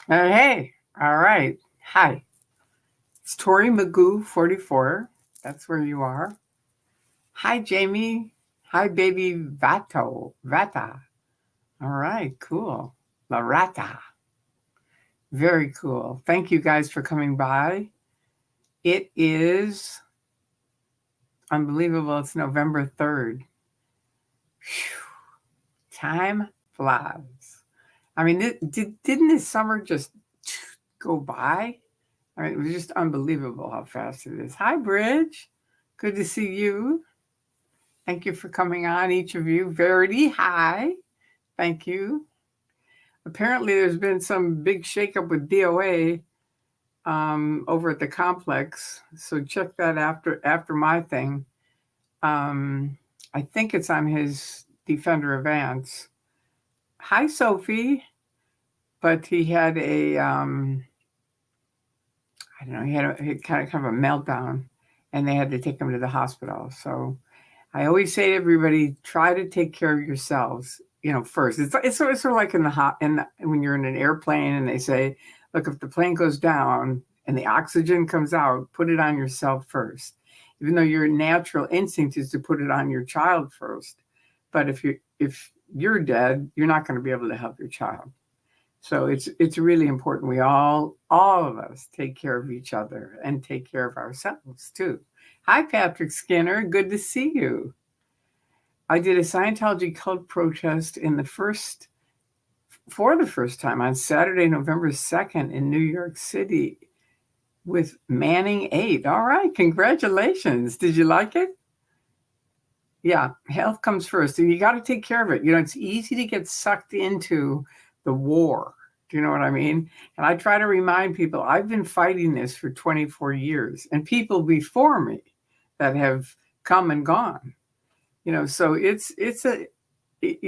Hey, all right. Hi, it's Tory Magoo 44. That's where you are. Hi, Jamie. Hi, baby Vata. All right, cool. La Rata. Very cool. Thank you guys for coming by. It is unbelievable. It's November 3rd. Phew, time flies. I mean, didn't this summer just go by? I mean, it was just unbelievable how fast it is. Hi, Bridge. Good to see you. Thank you for coming on, each of you. Verity, hi. Thank you. Apparently, there's been some big shakeup with DOA over at the complex. So check that after my thing. I think it's on his Defender Advance. Hi, Sophie. But he had I don't know, he had kind of a meltdown, and they had to take him to the hospital. So I always say to everybody, try to take care of yourselves, first. It's sort of like when you're in an airplane and they say, look, if the plane goes down and the oxygen comes out, put it on yourself first. Even though your natural instinct is to put it on your child first. But if you're dead, you're not going to be able to help your child. So it's really important we all of us take care of each other and take care of ourselves too. Hi, Patrick Skinner. Good to see you. I did a Scientology cult protest for the first time on Saturday, November 2nd in New York City with Manning 8. All right, congratulations. Did you like it? Yeah, health comes first, and you got to take care of it. It's easy to get sucked into the war. Do you know what I mean? And I try to remind people, I've been fighting this for 24 years, and people before me that have come and gone. So you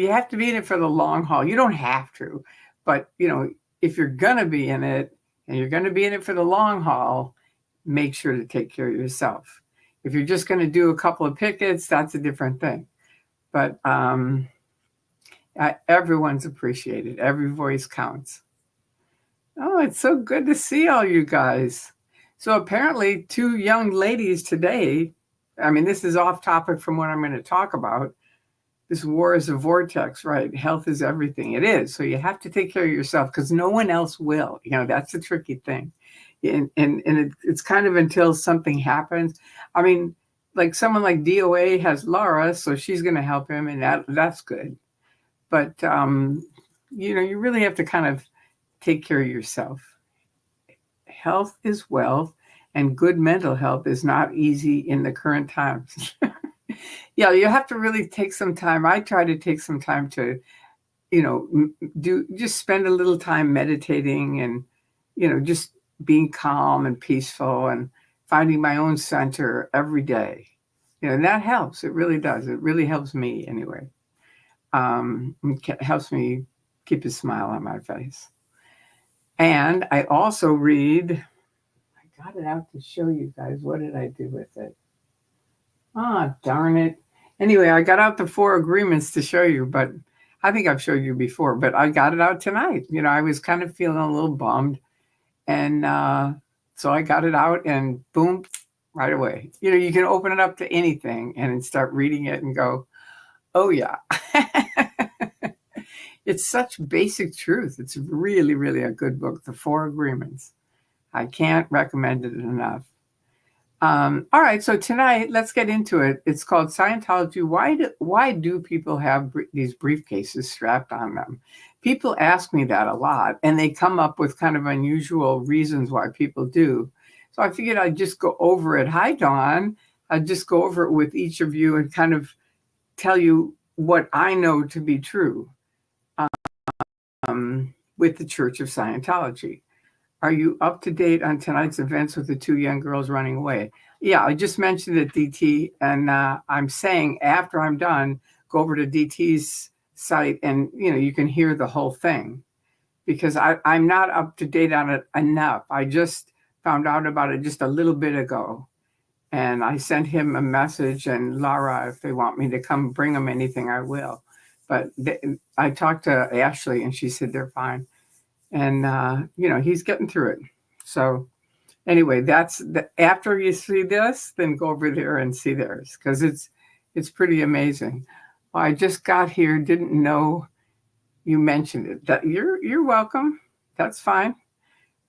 have to be in it for the long haul. You don't have to, but if you're gonna be in it and you're gonna be in it for the long haul, make sure to take care of yourself. If you're just gonna do a couple of pickets, that's a different thing. But everyone's appreciated. Every voice counts. Oh, it's so good to see all you guys. So apparently 2 young ladies today, I mean, this is off topic from what I'm going to talk about. This war is a vortex, right? Health is everything. It is. So you have to take care of yourself because no one else will. That's the tricky thing. And it's kind of until something happens. I mean, like someone like DOA has Laura, so she's going to help him, and that's good. But, you really have to kind of take care of yourself. Health is wealth, and good mental health is not easy in the current times. Yeah, you have to really take some time. I try to take some time to, just spend a little time meditating and, just being calm and peaceful and finding my own center every day. And that helps. It really does. It really helps me anyway. It helps me keep a smile on my face. And I also read, I got it out to show you guys. What did I do with it? Ah, darn it. Anyway, I got out the 4 agreements to show you, but I think I've showed you before, but I got it out tonight. I was kind of feeling a little bummed. And so I got it out and boom, right away. You can open it up to anything and start reading it and go, oh, yeah. It's such basic truth. It's really, really a good book, The 4 Agreements. I can't recommend it enough. All right, so tonight, let's get into it. It's called Scientology. Why do people have these briefcases strapped on them? People ask me that a lot, and they come up with kind of unusual reasons why people do. So I figured I'd just go over it. Hi, Dawn. I'd just go over it with each of you and kind of tell you what I know to be true with the Church of Scientology. Are you up to date on tonight's events with the 2 young girls running away? Yeah, I just mentioned it, DT, and I'm saying after I'm done, go over to DT's site and, you can hear the whole thing because I'm not up to date on it enough. I just found out about it just a little bit ago, and I sent him a message, and Laura, if they want me to come bring them anything, I will. But I talked to Ashley, and she said they're fine. And, he's getting through it. So anyway, after you see this, then go over there and see theirs, because it's pretty amazing. I just got here, didn't know you mentioned it. That you're welcome. That's fine.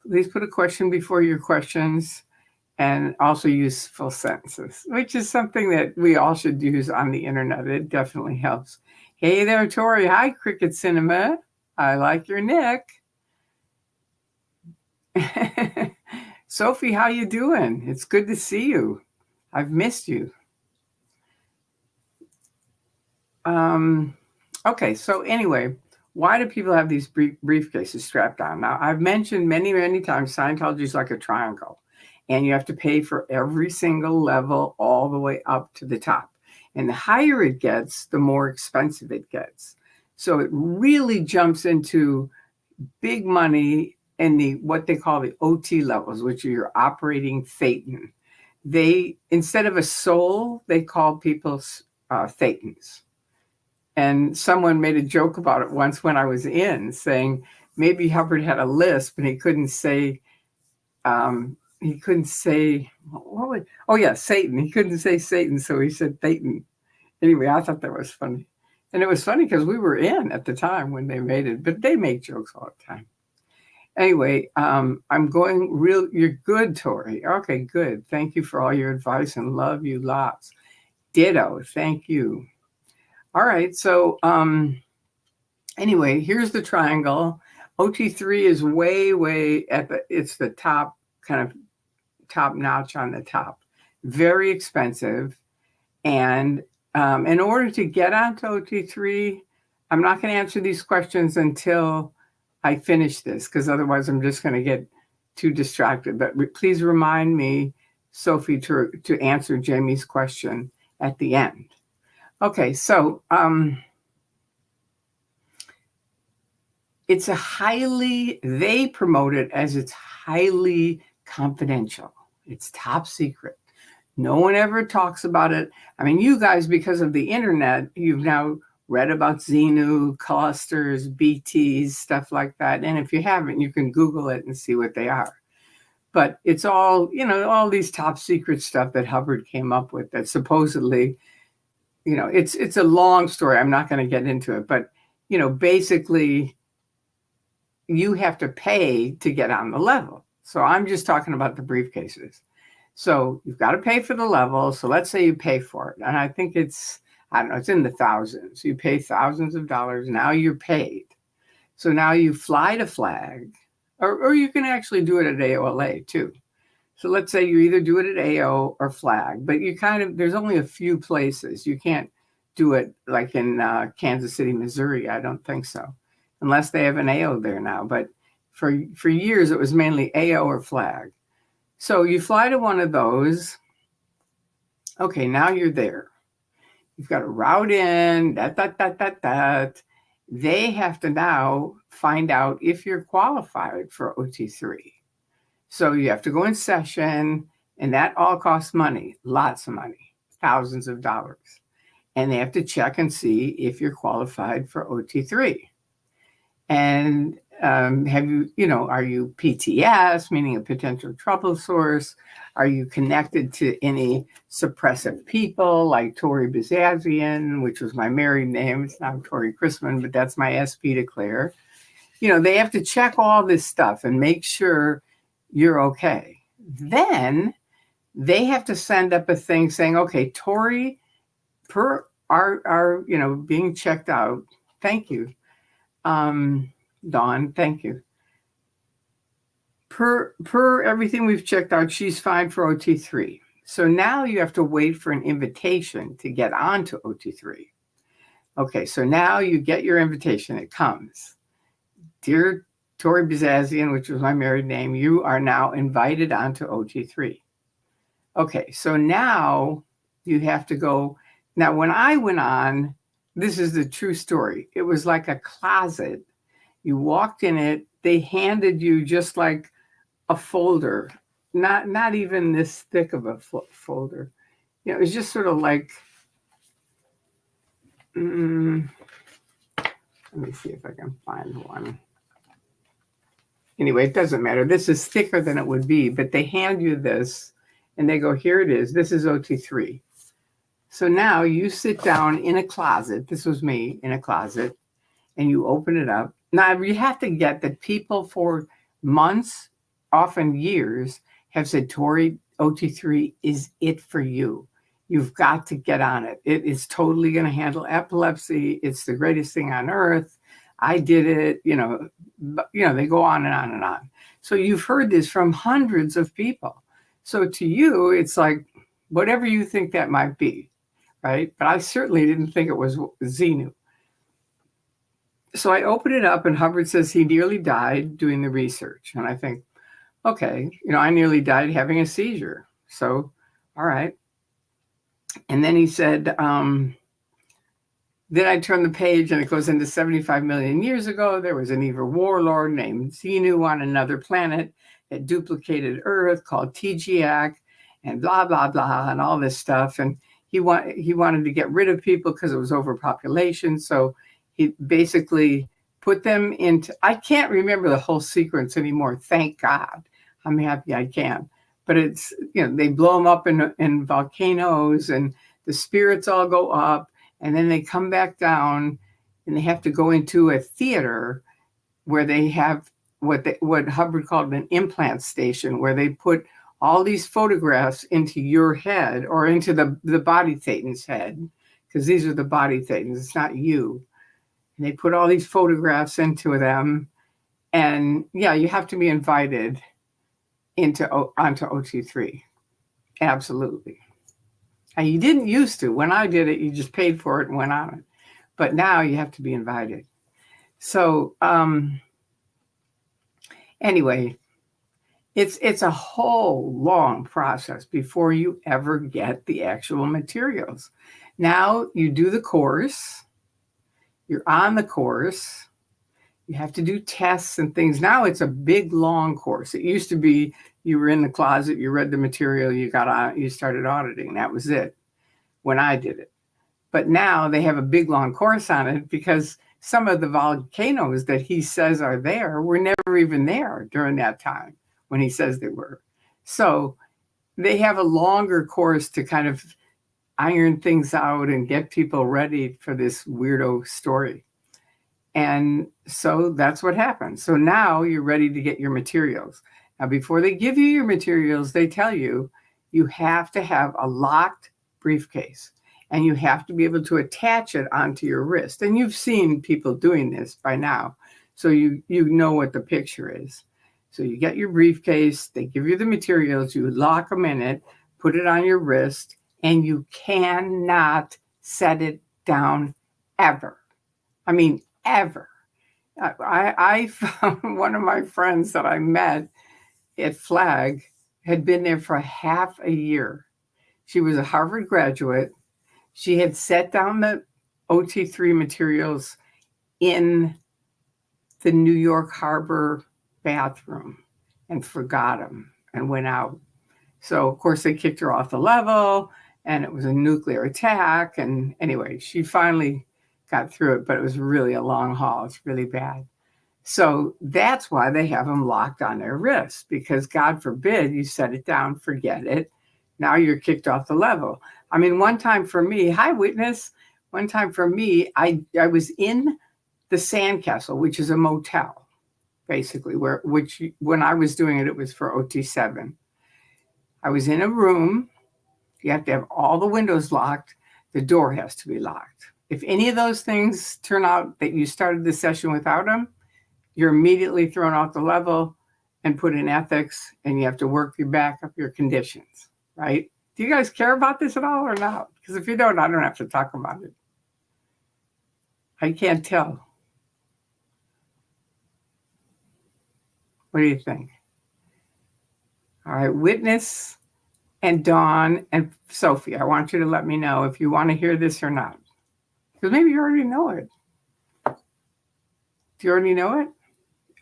Please put a question before your questions, and also use full sentences, which is something that we all should use on the internet. It definitely helps. Hey there, Tory. Hi, Cricket Cinema. I like your nick. Sophie, how you doing? It's good to see you. I've missed you. Okay, so anyway, why do people have these briefcases strapped on? Now, I've mentioned many, many times Scientology is like a triangle, and you have to pay for every single level all the way up to the top. And the higher it gets, the more expensive it gets. So it really jumps into big money in what they call the OT levels, which are your operating thetan. Instead of a soul, they call people thetans. And someone made a joke about it once when I was in, saying maybe Hubbard had a lisp and he couldn't say Satan. He couldn't say Satan, so he said Thetan. Anyway, I thought that was funny. And it was funny because we were in at the time when they made it, but they make jokes all the time. Anyway, I'm going you're good, Tory. Okay, good. Thank you for all your advice and love you lots. Ditto. Thank you. All right. So anyway, here's the triangle. OT3 is way it's the top, kind of top notch on the top. Very expensive. And in order to get onto OT3, I'm not going to answer these questions until I finish this, because otherwise I'm just going to get too distracted. But please remind me, Sophie, to answer Jamie's question at the end. Okay, so they promote it as it's highly confidential. It's top secret. No one ever talks about it. I mean, you guys, because of the internet, you've now read about Xenu, clusters, BTs, stuff like that. And if you haven't, you can Google it and see what they are. But it's all, all these top secret stuff that Hubbard came up with that supposedly, it's a long story. I'm not going to get into it. But, basically, you have to pay to get on the level. So I'm just talking about the briefcases. So you've got to pay for the level. So let's say you pay for it. And I think it's in the thousands. You pay thousands of dollars. Now you're paid. So now you fly to flag, or you can actually do it at AOLA too. So let's say you either do it at AO or flag, but there's only a few places. You can't do it like in Kansas City, Missouri. I don't think so, unless they have an AO there now. But for years, it was mainly AO or flag. So you fly to one of those. Okay, now you're there. You've got to route in, They have to now find out if you're qualified for OT3. So you have to go in session, and that all costs money, lots of money, thousands of dollars. And they have to check and see if you're qualified for OT3. And are you PTS, meaning a potential trouble source? Are you connected to any suppressive people like Tory Bazazian, which was my married name? It's now Tory Chrisman, but that's my SP declare. They have to check all this stuff and make sure you're okay. Then they have to send up a thing saying, okay, Tory, per our being checked out. Thank you. Dawn, thank you. Per everything we've checked out, she's fine for OT3. So now you have to wait for an invitation to get on to OT3. Okay, so now you get your invitation. It comes. Dear Tory Bazazian, which was my married name, you are now invited onto OT3. Okay, so now you have to go. Now, when I went on, this is the true story. It was like a closet. You walked in it. They handed you just like a folder, not even this thick of a folder. It was just sort of like, let me see if I can find one. Anyway, it doesn't matter. This is thicker than it would be, but they hand you this and they go, here it is. This is OT3. So now you sit down in a closet. This was me in a closet, and you open it up. Now you have to get that people for months, often years, have said, Tory, OT3 is it for you. You've got to get on it. It is totally going to handle epilepsy. It's the greatest thing on earth. I did it, they go on and on and on. So you've heard this from hundreds of people. So to you, it's like, whatever you think that might be, right? But I certainly didn't think it was Xenu. So I open it up and Hubbard says he nearly died doing the research. And I think, okay, I nearly died having a seizure. So, all right. And then he said, then I turn the page and it goes into 75 million years ago. There was an evil warlord named Xenu on another planet that duplicated Earth called TGAC and blah, blah, blah, and all this stuff. And he wanted to get rid of people because it was overpopulation. So he basically put them into, I can't remember the whole sequence anymore. Thank God. I'm happy I can. But it's, they blow them up in volcanoes and the spirits all go up and then they come back down and they have to go into a theater where they have what Hubbard called an implant station, where they put all these photographs into your head or into the body Thetans' head, because these are the body Thetans, it's not you. And they put all these photographs into them. And yeah, you have to be invited onto OT3. Absolutely. And you didn't used to. When I did it, you just paid for it and went on it. But now you have to be invited. So anyway, it's a whole long process before you ever get the actual materials. Now you do the course. You're on the course. You have to do tests and things. Now it's a big, long course. It used to be you were in the closet, you read the material, you started auditing. That was it when I did it. But now they have a big, long course on it because some of the volcanoes that he says are there were never even there during that time when he says they were. So they have a longer course to kind of iron things out and get people ready for this weirdo story. And so that's what happened. So now you're ready to get your materials. Now, before they give you your materials, they tell you you have to have a locked briefcase and you have to be able to attach it onto your wrist. And you've seen people doing this by now. So you know what the picture is. So you get your briefcase, they give you the materials, you lock them in it, put it on your wrist, and you cannot set it down ever. I mean, ever. I found one of my friends that I met at Flag had been there for half a year. She was a Harvard graduate. She had set down the OT3 materials in the New York Harbor bathroom and forgot them and went out. So, of course, they kicked her off the level and it was a nuclear attack. And anyway, she finally got through it, but it was really a long haul. It's really bad. So that's why they have them locked on their wrists, because God forbid you set it down, forget it. Now you're kicked off the level. I mean, one time for me, hi witness, one time for me, I was in the Sandcastle, which is a motel, basically, when I was doing it, it was for OT7. I was in a room. You have to have all the windows locked. The door has to be locked. If any of those things turn out that you started the session without them, you're immediately thrown off the level and put in ethics, and you have to work your back up your conditions, right? Do you guys care about this at all or not? Because if you don't, I don't have to talk about it. I can't tell. What do you think? All right, Witness and Dawn and Sophie, I want you to let me know if you want to hear this or not. Because maybe you already know it. Do you already know it?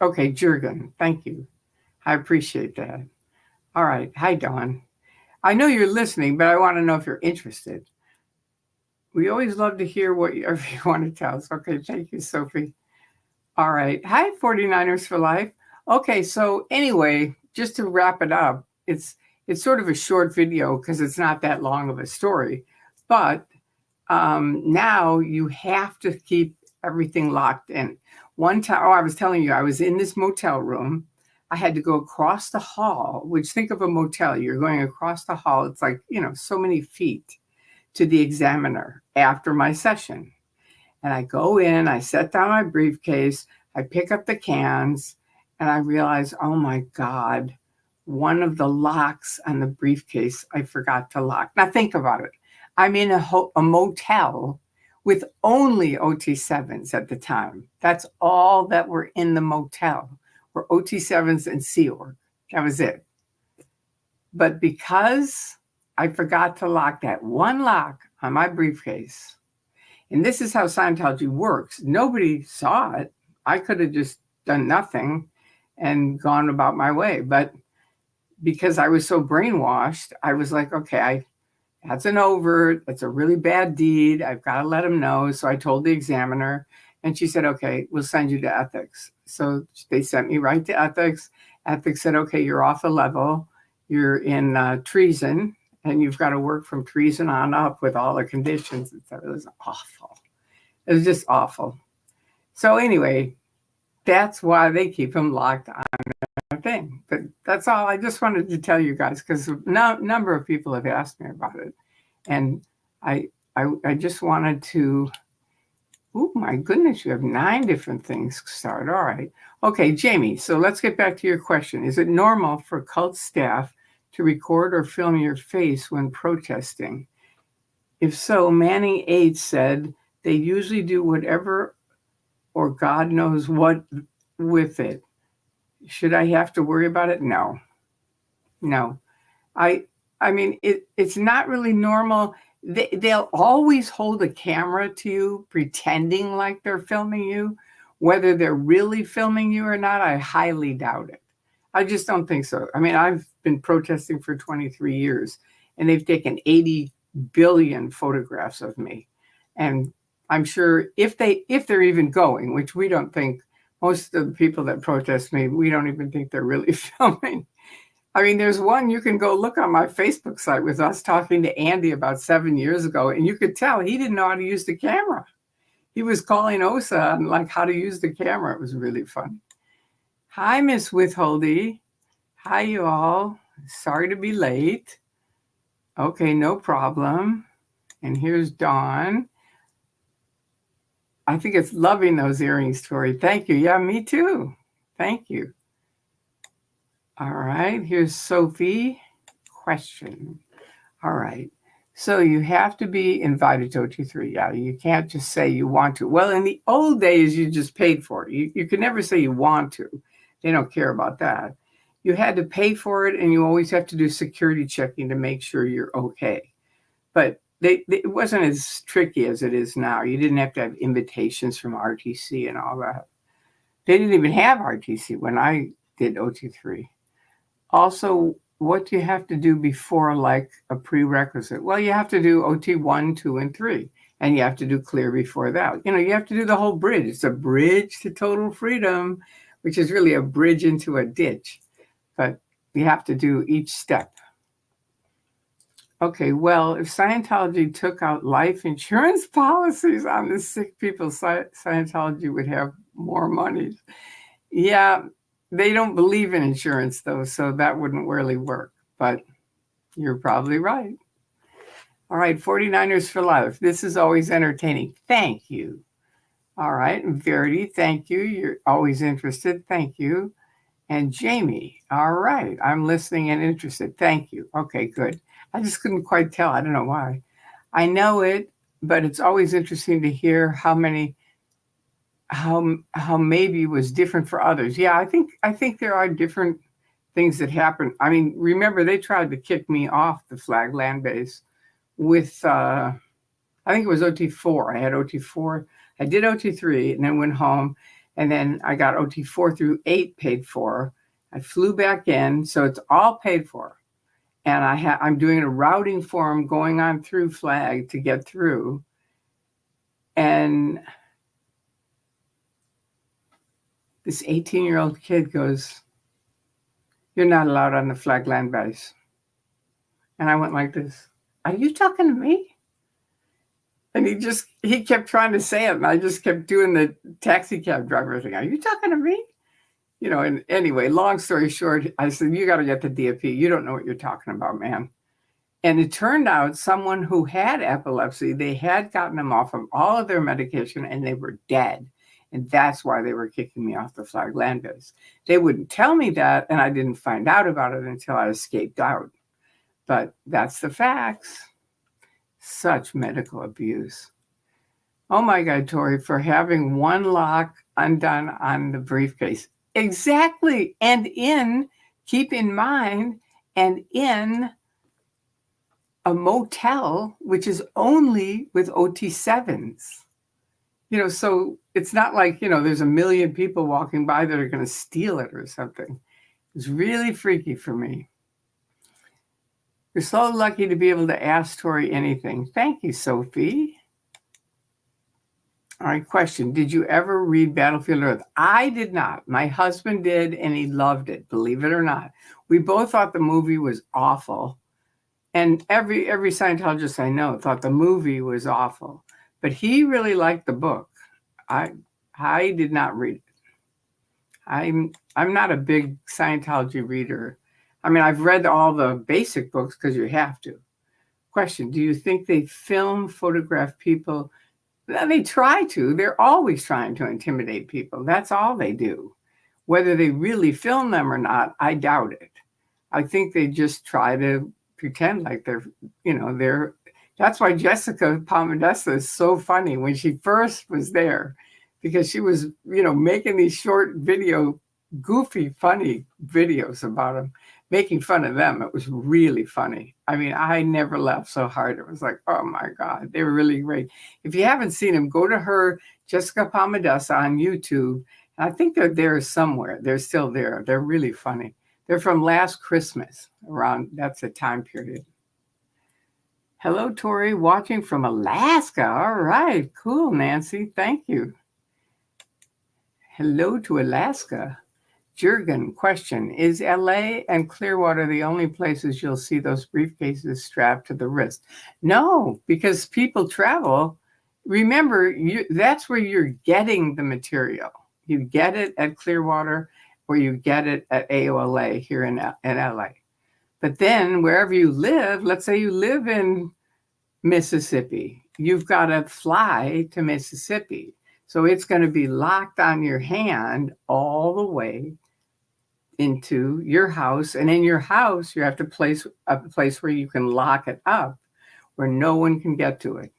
Okay, Jurgen, thank you. I appreciate that. All right, hi, Dawn. I know you're listening, but I want to know if you're interested. We always love to hear whatever you want to tell us. Okay, thank you, Sophie. All right, hi, 49ers for Life. Okay, so anyway, just to wrap it up, it's sort of a short video because it's not that long of a story, but now you have to keep everything locked in. One time, I was telling you, I was in this motel room. I had to go across the hall, which, think of a motel. You're going across the hall. It's like, so many feet to the examiner after my session. And I go in, I set down my briefcase, I pick up the cans, and I realize, oh my God, one of the locks on the briefcase I forgot to lock. Now think about it. I'm in a motel with only OT7s at the time. That's all that were in the motel, were OT7s and Sea Org. That was it. But because I forgot to lock that one lock on my briefcase, and this is how Scientology works. Nobody saw it. I could have just done nothing and gone about my way. But because I was so brainwashed, I was like, okay, that's an overt. That's a really bad deed. I've got to let him know. So I told the examiner, and she said, okay, we'll send you to ethics. So they sent me right to ethics. Ethics said, okay, you're off a level. You're in treason. And you've got to work from treason on up with all the conditions. It was awful. It was just awful. So anyway, that's why they keep them locked on a thing. But that's all I just wanted to tell you guys, because a number of people have asked me about it. And I just wanted to, oh my goodness, you have 9 different things started. All right. Okay, Jamie, so let's get back to your question. Is it normal for cult staff to record or film your face when protesting? If so, Manning 8 said they usually do whatever or God knows what with it. Should I have to worry about it? No. I mean, it's not really normal. They'll always hold a camera to you, pretending like they're filming you. Whether they're really filming you or not, I highly doubt it. I just don't think so. I mean, I've been protesting for 23 years, and they've taken 80 billion photographs of me. And I'm sure if they're even going, which we don't think, most of the people that protest me, we don't even think they're really filming. I mean, there's one, you can go look on my Facebook site with us talking to Andy about 7 years ago, and you could tell he didn't know how to use the camera. He was calling OSA on like how to use the camera. It was really fun. Hi, Miss Witholdy. Hi, you all. Sorry to be late. Okay, no problem. And here's Dawn. I think it's loving those earrings, Tory. Thank you. Yeah, me too. Thank you. All right, here's Sophie. Question. All right. So you have to be invited to OT3. Yeah, you can't just say you want to. Well, in the old days, you just paid for it. You could never say you want to. They don't care about that. You had to pay for it, and you always have to do security checking to make sure you're okay. But it wasn't as tricky as it is now. You didn't have to have invitations from RTC and all that. They didn't even have RTC when I did OT3. Also, what do you have to do before, like a prerequisite? Well, you have to do OT1, 2, and 3, and you have to do clear before that. You have to do the whole bridge. It's a bridge to total freedom, which is really a bridge into a ditch, but you have to do each step. Okay, well, if Scientology took out life insurance policies on the sick people, Scientology would have more money. Yeah, they don't believe in insurance, though, so that wouldn't really work. But you're probably right. All right, 49ers for life. This is always entertaining. Thank you. All right, and Verity, thank you. You're always interested. Thank you. And Jamie, all right, I'm listening and interested. Thank you. Okay, good. I just couldn't quite tell. I don't know why. I know it, but it's always interesting to hear how maybe was different for others. Yeah, I think there are different things that happen. I mean, remember they tried to kick me off the Flag Land Base with I think it was OT4. I had OT4. I did OT3 and then went home, and then I got OT4 through 8 paid for. I flew back in, so it's all paid for. And I'm doing a routing form going on through Flag to get through. And this 18-year-old kid goes, "You're not allowed on the flag land base." And I went like this, "Are you talking to me?" And he kept trying to say it, and I just kept doing the taxi cab driver thing. "Are you talking to me?" And anyway, long story short, I said, "You got to get the DFP. You don't know what you're talking about, man." And it turned out someone who had epilepsy, they had gotten them off of all of their medication and they were dead. And that's why they were kicking me off the flag land base. They wouldn't tell me that, and I didn't find out about it until I escaped out. But that's the facts. Such medical abuse. Oh my God, Tory, for having one lock undone on the briefcase. Exactly. And keep in mind, and in a motel, which is only with OT7s. So it's not like, there's a million people walking by that are going to steal it or something. It's really freaky for me. You're so lucky to be able to ask Tory anything. Thank you, Sophie. All right, question. Did you ever read Battlefield Earth? I did not. My husband did, and he loved it, believe it or not. We both thought the movie was awful. And every Scientologist I know thought the movie was awful. But he really liked the book. I did not read it. I'm not a big Scientology reader. I mean, I've read all the basic books because you have to. Question, do you think they photograph people? They try to. They're always trying to intimidate people. That's all they do. Whether they really film them or not, I doubt it. I think they just try to pretend like they're. That's why Jessica Palmadessa is so funny when she first was there, because she was, making these short goofy, funny videos about them, making fun of them. It was really funny. I mean, I never laughed so hard. It was like, oh my God, they were really great. If you haven't seen them, go to her, Jessica Palmadessa, on YouTube. I think they're there somewhere. They're still there. They're really funny. They're from last Christmas, that's the time period. Hello, Tory, watching from Alaska. All right, cool, Nancy. Thank you. Hello to Alaska. Jurgen, question. Is LA and Clearwater the only places you'll see those briefcases strapped to the wrist? No, because people travel. Remember, that's where you're getting the material. You get it at Clearwater, or you get it at AOLA here in LA. But then wherever you live, let's say you live in Mississippi, you've got to fly to Mississippi. So it's going to be locked on your hand all the way into your house. And in your house, you have to place a place where you can lock it up, where no one can get to it.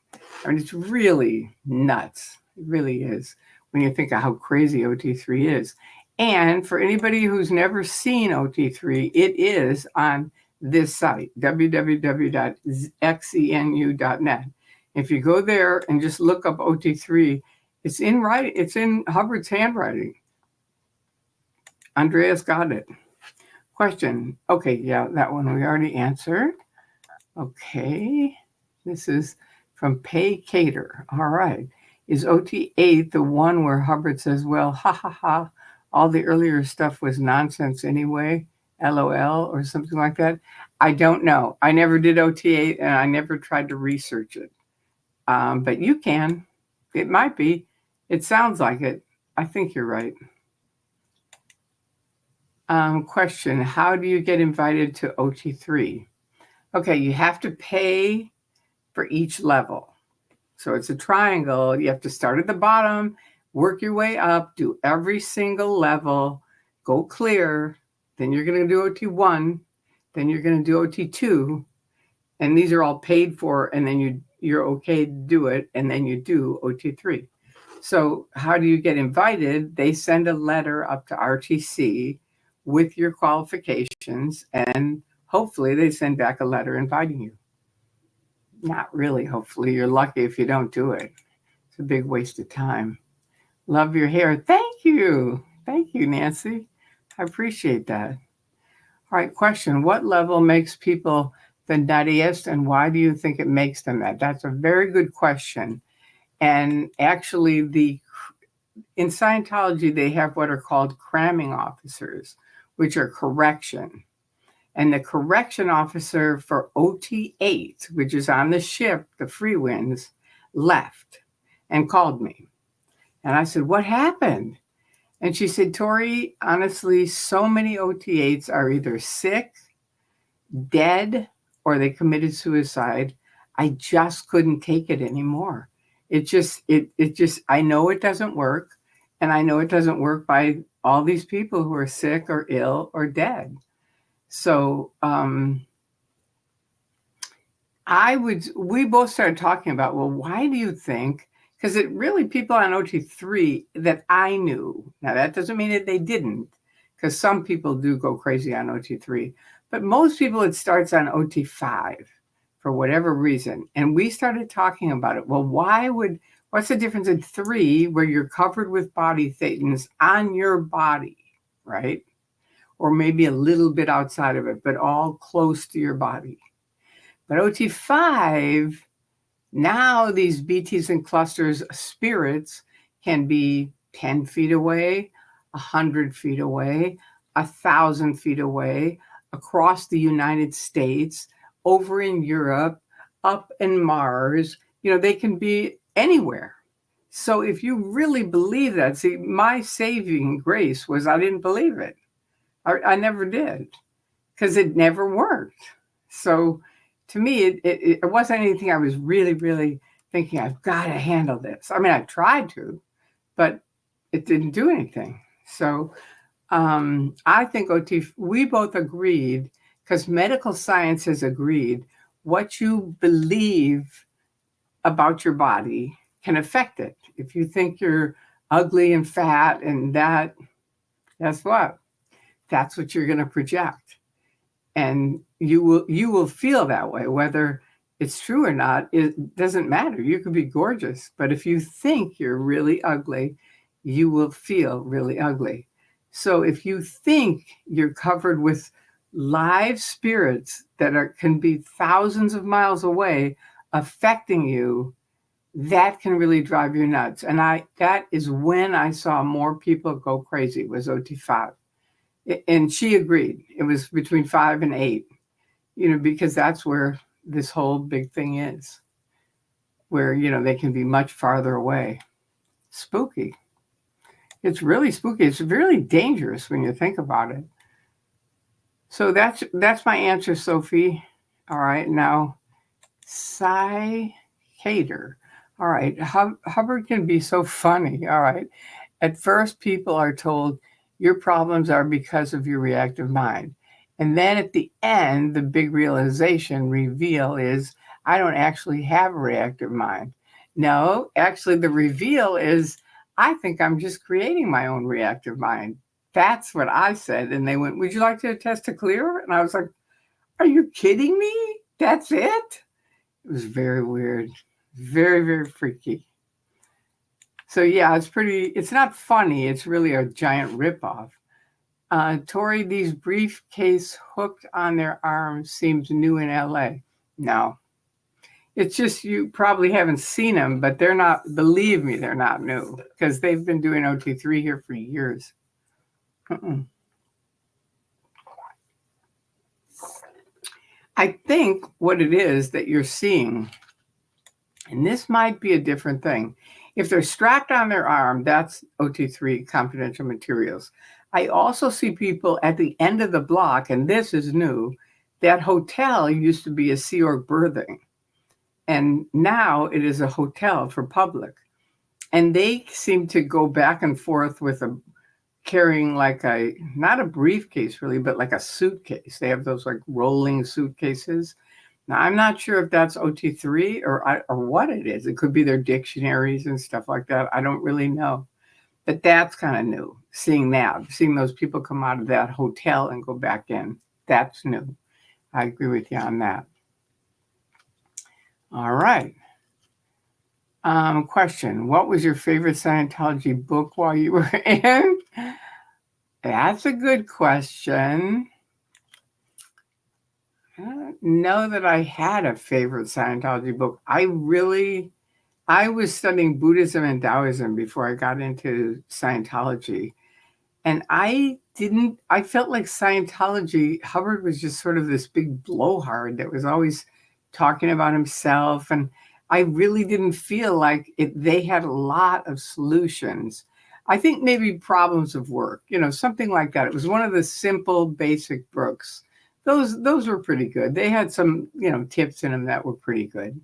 I mean, it's really nuts. It really is, when you think of how crazy OT3 is. And for anybody who's never seen OT3, it is on this site, www.xenu.net. If you go there and just look up OT3, it's in Hubbard's handwriting. Andreas got it. Question. Okay, yeah, that one we already answered. Okay, this is from Pay Cater. All right. Is OT8 the one where Hubbard says, well, ha ha ha, all the earlier stuff was nonsense anyway, LOL, or something like that? I don't know. I never did OT8, and I never tried to research it. But you can. It might be. It sounds like it. I think you're right. Question, how do you get invited to OT3? Okay, you have to pay for each level. So it's a triangle. You have to start at the bottom, work your way up, do every single level, go clear. Then you're going to do OT1. Then you're going to do OT2. And these are all paid for. And then you're okay to do it. And then you do OT3. So how do you get invited? They send a letter up to RTC with your qualifications. And hopefully they send back a letter inviting you. Not really, hopefully. You're lucky if you don't do it. It's a big waste of time. Love your hair. Thank you. Thank you, Nancy. I appreciate that. All right, question. What level makes people the nuttiest, and why do you think it makes them that? That's a very good question. And actually, in Scientology, they have what are called cramming officers, which are correction. And the correction officer for OT8, which is on the ship, the Free Winds, left and called me. And I said, what happened? And she said, Tory, honestly, so many OT8s are either sick, dead, or they committed suicide. I just couldn't take it anymore. It just, I know it doesn't work. And I know it doesn't work by all these people who are sick or ill or dead. So we both started talking about, well, why do you think, because it really people on OT3 that I knew, now that doesn't mean that they didn't, because some people do go crazy on OT3, but most people it starts on OT5 for whatever reason. And we started talking about it. Well, what's the difference in 3 where you're covered with body thetans on your body, right? Or maybe a little bit outside of it, but all close to your body. But OT5, now these BTs and clusters of spirits can be 10 feet away, 100 feet away, 1,000 feet away, across the United States, over in Europe, up in Mars. They can be anywhere. So if you really believe that, see, my saving grace was I didn't believe it. I never did, because it never worked. So to me, it wasn't anything I was really, really thinking, I've got to handle this. I mean, I tried to, but it didn't do anything. So I think we both agreed, because medical science has agreed, what you believe about your body can affect it. If you think you're ugly and fat and that, guess what? That's what you're going to project. And you will feel that way, whether it's true or not. It doesn't matter. You could be gorgeous, but if you think you're really ugly, you will feel really ugly. So if you think you're covered with live spirits that can be thousands of miles away affecting you, that can really drive you nuts. And that is when I saw more people go crazy, was OT5. And she agreed. It was between 5 and 8, because that's where this whole big thing is, where, they can be much farther away. Spooky. It's really spooky. It's really dangerous when you think about it. So that's my answer, Sophie. All right. Now, Hater. All right. Hubbard can be so funny. All right. At first, people are told your problems are because of your reactive mind. And then at the end, the big reveal is, I don't actually have a reactive mind. No, actually, the reveal is, I think I'm just creating my own reactive mind. That's what I said. And they went, would you like to test to clear? And I was like, are you kidding me? That's it? It was very weird. Very, very freaky. So yeah, it's not funny. It's really a giant ripoff. Tory, these briefcase hooked on their arms seems new in LA. No. It's just you probably haven't seen them, but they're not, believe me, they're not new, because they've been doing OT3 here for years. I think what it is that you're seeing, and this might be a different thing. If they're strapped on their arm, that's OT3 confidential materials. I also see people at the end of the block, and this is new. That hotel used to be a Sea Org berthing, and now it is a hotel for public. And they seem to go back and forth with carrying like not a briefcase really, but like a suitcase. They have those like rolling suitcases. Now, I'm not sure if that's OT3 or what it is. It could be their dictionaries and stuff like that. I don't really know. But that's kind of new, seeing those people come out of that hotel and go back in. That's new. I agree with you on that. All right. Question. What was your favorite Scientology book while you were in? That's a good question. I don't know that I had a favorite Scientology book. I really I was studying Buddhism and Taoism before I got into Scientology. And I felt like Scientology, Hubbard was just sort of this big blowhard that was always talking about himself. And I really didn't feel like they had a lot of solutions. I think maybe problems of work, something like that. It was one of the simple, basic books. Those were pretty good. They had some, tips in them that were pretty good.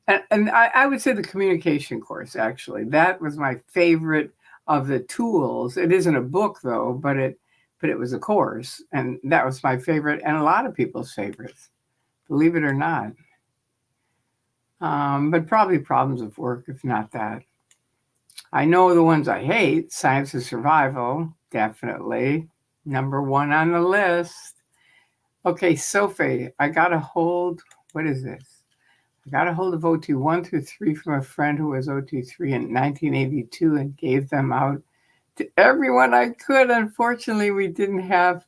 And I would say the communication course, actually, that was my favorite of the tools. It isn't a book though, but it was a course, and that was my favorite and a lot of people's favorites, believe it or not. But probably problems of work, if not that. I know the ones I hate. Science of Survival, definitely number one on the list. Okay, Sophie, I got a hold. What is this? I got a hold of OT 1 through 3 from a friend who was OT 3 in 1982 and gave them out to everyone I could. Unfortunately, we didn't have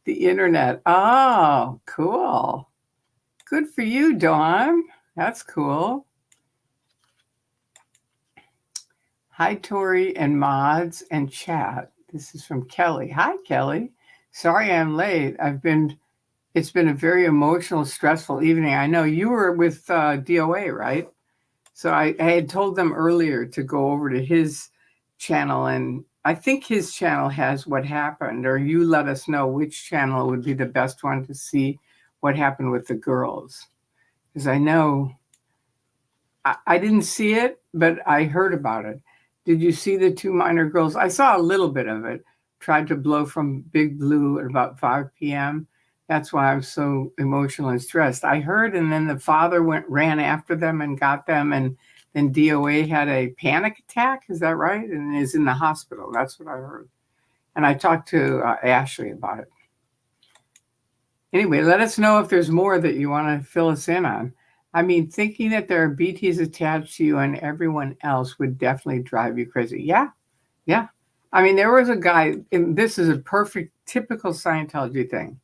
the internet. Oh, cool. Good for you, Dawn. That's cool. Hi, Tory and mods and chat. This is from Kelly. Hi, Kelly. Sorry I'm late. It's been a very emotional, stressful evening. I know you were with DOA, right? So I had told them earlier to go over to his channel, and I think his channel has what happened, or you let us know which channel would be the best one to see what happened with the girls. Because I know I didn't see it, but I heard about it. Did you see the 2 minor girls? I saw a little bit of it. Tried to blow from Big Blue at about 5 p.m. That's why I'm so emotional and stressed. I heard, and then the father ran after them and got them, and then DOA had a panic attack. Is that right? And is in the hospital. That's what I heard. And I talked to Ashley about it. Anyway, let us know if there's more that you want to fill us in on. I mean, thinking that there are BTs attached to you and everyone else would definitely drive you crazy. Yeah. I mean, there was a guy, and this is a perfect, typical Scientology thing.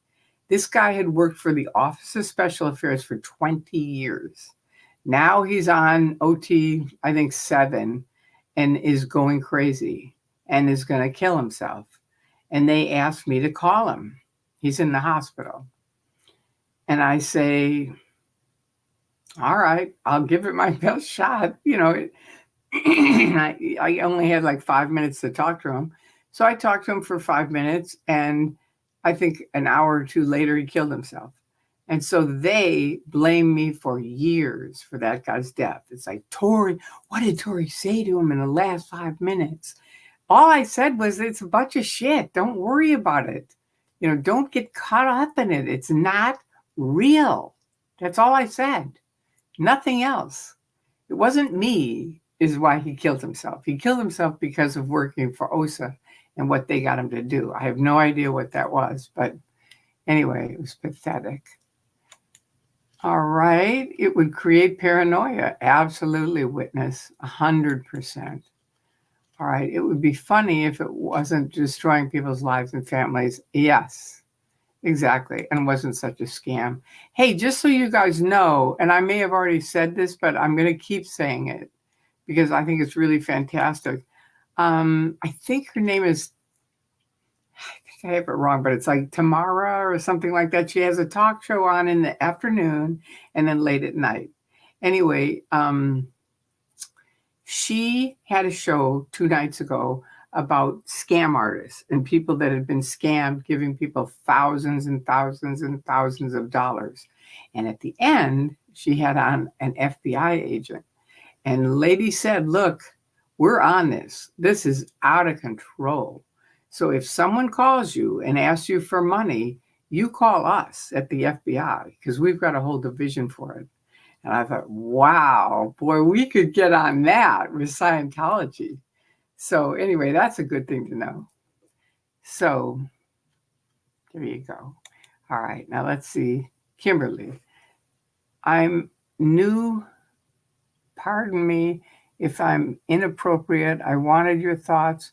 This guy had worked for the Office of Special Affairs for 20 years. Now he's on OT, I think 7, and is going crazy and is going to kill himself. And they asked me to call him. He's in the hospital. And I say, all right, I'll give it my best shot. I only had like 5 minutes to talk to him. So I talked to him for 5 minutes, and I think an hour or two later, he killed himself. And so they blame me for years for that guy's death. It's like, Tory, what did Tory say to him in the last 5 minutes? All I said was, it's a bunch of shit. Don't worry about it. Don't get caught up in it. It's not real. That's all I said. Nothing else. It wasn't me is why he killed himself. He killed himself because of working for OSA and what they got him to do. I have no idea what that was, but anyway, it was pathetic. All right. It would create paranoia. Absolutely, witness. 100%. All right. It would be funny if it wasn't destroying people's lives and families. Yes, exactly. And wasn't such a scam. Hey, just so you guys know, and I may have already said this, but I'm going to keep saying it because I think it's really fantastic. I think her name is, I think I have it wrong, but it's like Tamara or something like that. She has a talk show on in the afternoon and then late at night. Anyway, she had a show 2 nights ago about scam artists and people that had been scammed, giving people thousands and thousands and thousands of dollars. And at the end, she had on an FBI agent. And the lady said, look, we're on this. This is out of control. So if someone calls you and asks you for money, you call us at the FBI because we've got a whole division for it. And I thought, wow, boy, we could get on that with Scientology. So anyway, that's a good thing to know. So there you go. All right, now let's see. Kimberly, I'm new. Pardon me if I'm inappropriate. I wanted your thoughts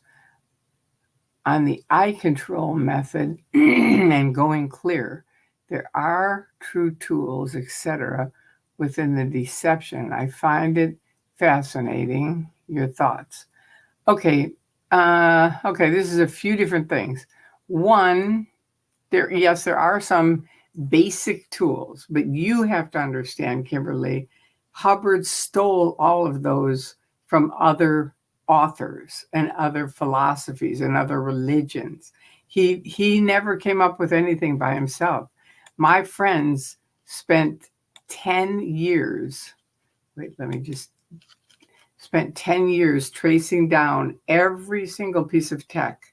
on the eye control method and going clear. There are true tools, etc., within the deception. I find it Fascinating. Your thoughts. Okay. Okay, this is a few different things. One, yes, there are some basic tools, but you have to understand, Kimberly, Hubbard stole all of those from other authors and other philosophies and other religions. He never came up with anything by himself. My friends spent 10 years, spent 10 years tracing down every single piece of tech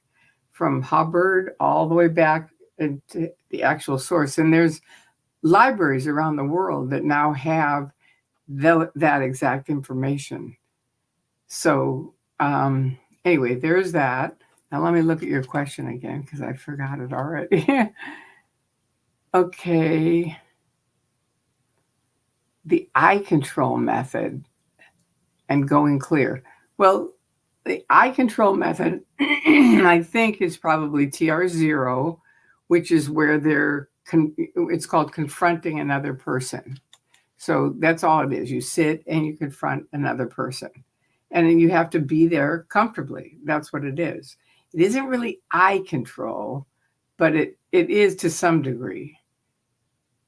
from Hubbard all the way back into the actual source. And there's libraries around the world that now have that exact information. So anyway, there's that. Now let me look at your question again because I forgot it already. Okay. The eye control method and going clear. Well, the eye control method, I think, is probably TR0, which is where it's called confronting another person. So that's all it is. You sit and you confront another person. And then you have to be there comfortably. That's what it is. It isn't really eye control, but it is to some degree.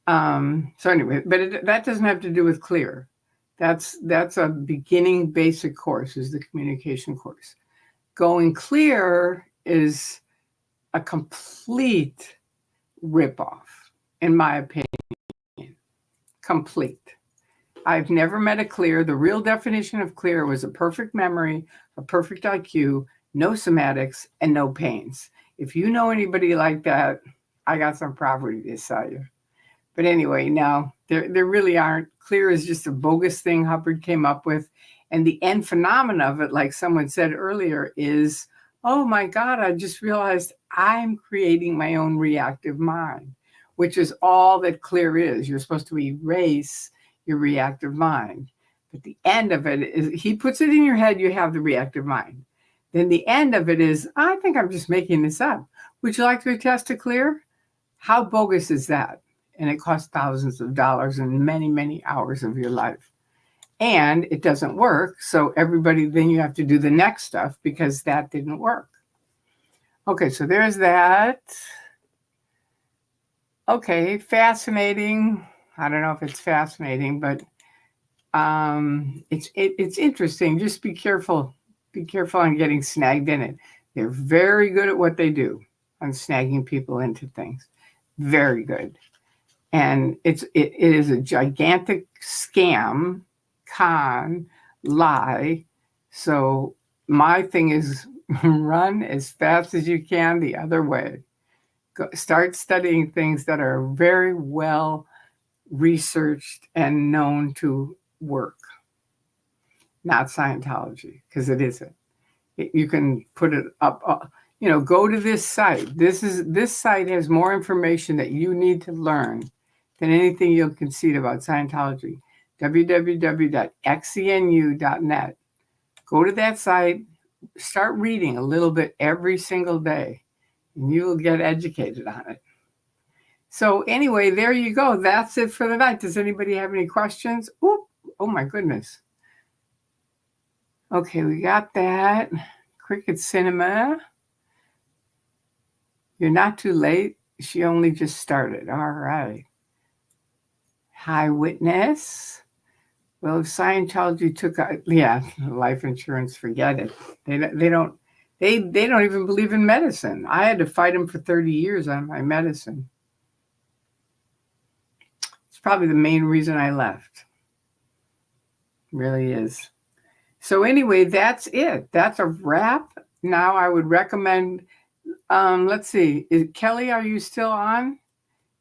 So anyway, but that doesn't have to do with clear. That's a beginning basic course, is the communication course. Going clear is a complete ripoff, in my opinion. Complete. I've never met a clear. The real definition of clear was a perfect memory, a perfect IQ, no somatics, and no pains. If you know anybody like that, I got some property to sell you. But anyway, now there really aren't. Clear is just a bogus thing Hubbard came up with. And the end phenomena of it, like someone said earlier, is, oh my God, I just realized I'm creating my own reactive mind, which is all that clear is. You're supposed to erase your reactive mind. But the end of it is, he puts it in your head, you have the reactive mind. Then the end of it is, I think I'm just making this up. Would you like to attest to clear? How bogus is that? And it costs thousands of dollars and many, many hours of your life. And it doesn't work. So then you have to do the next stuff because that didn't work. Okay, so there's that. Okay, fascinating. I don't know if it's fascinating, but it's interesting. Just be careful. Be careful on getting snagged in it. They're very good at what they do on snagging people into things. Very good. And it is a gigantic scam, con, lie. So my thing is run as fast as you can the other way. Start studying things that are very well researched and known to work. Not Scientology, because it isn't. You can put it up. Go to this site. This site has more information that you need to learn than anything you'll concede about Scientology. www.xenu.net. Go to that site, start reading a little bit every single day, and you will get educated on it. So anyway, there you go. That's it for the night. Does anybody have any questions? Oh my goodness. Okay, we got that. Cricket Cinema. You're not too late. She only just started. All right. High Witness. Well, if Scientology took, life insurance, forget it. They don't even believe in medicine. I had to fight them for 30 years on my medicine. It's probably the main reason I left. It really is. So anyway, that's it. That's a wrap. Now I would recommend, let's see, Kelly, are you still on?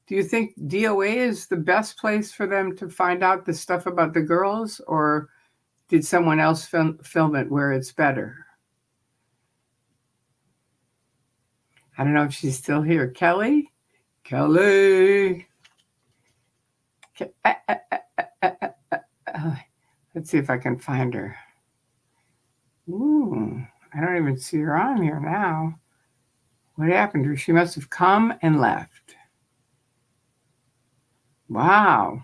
Do you think DOA is the best place for them to find out the stuff about the girls, or did someone else film it where it's better? I don't know if she's still here. Kelly? Let's see if I can find her. Ooh, I don't even see her on here now. What happened to her? She must have come and left. Wow.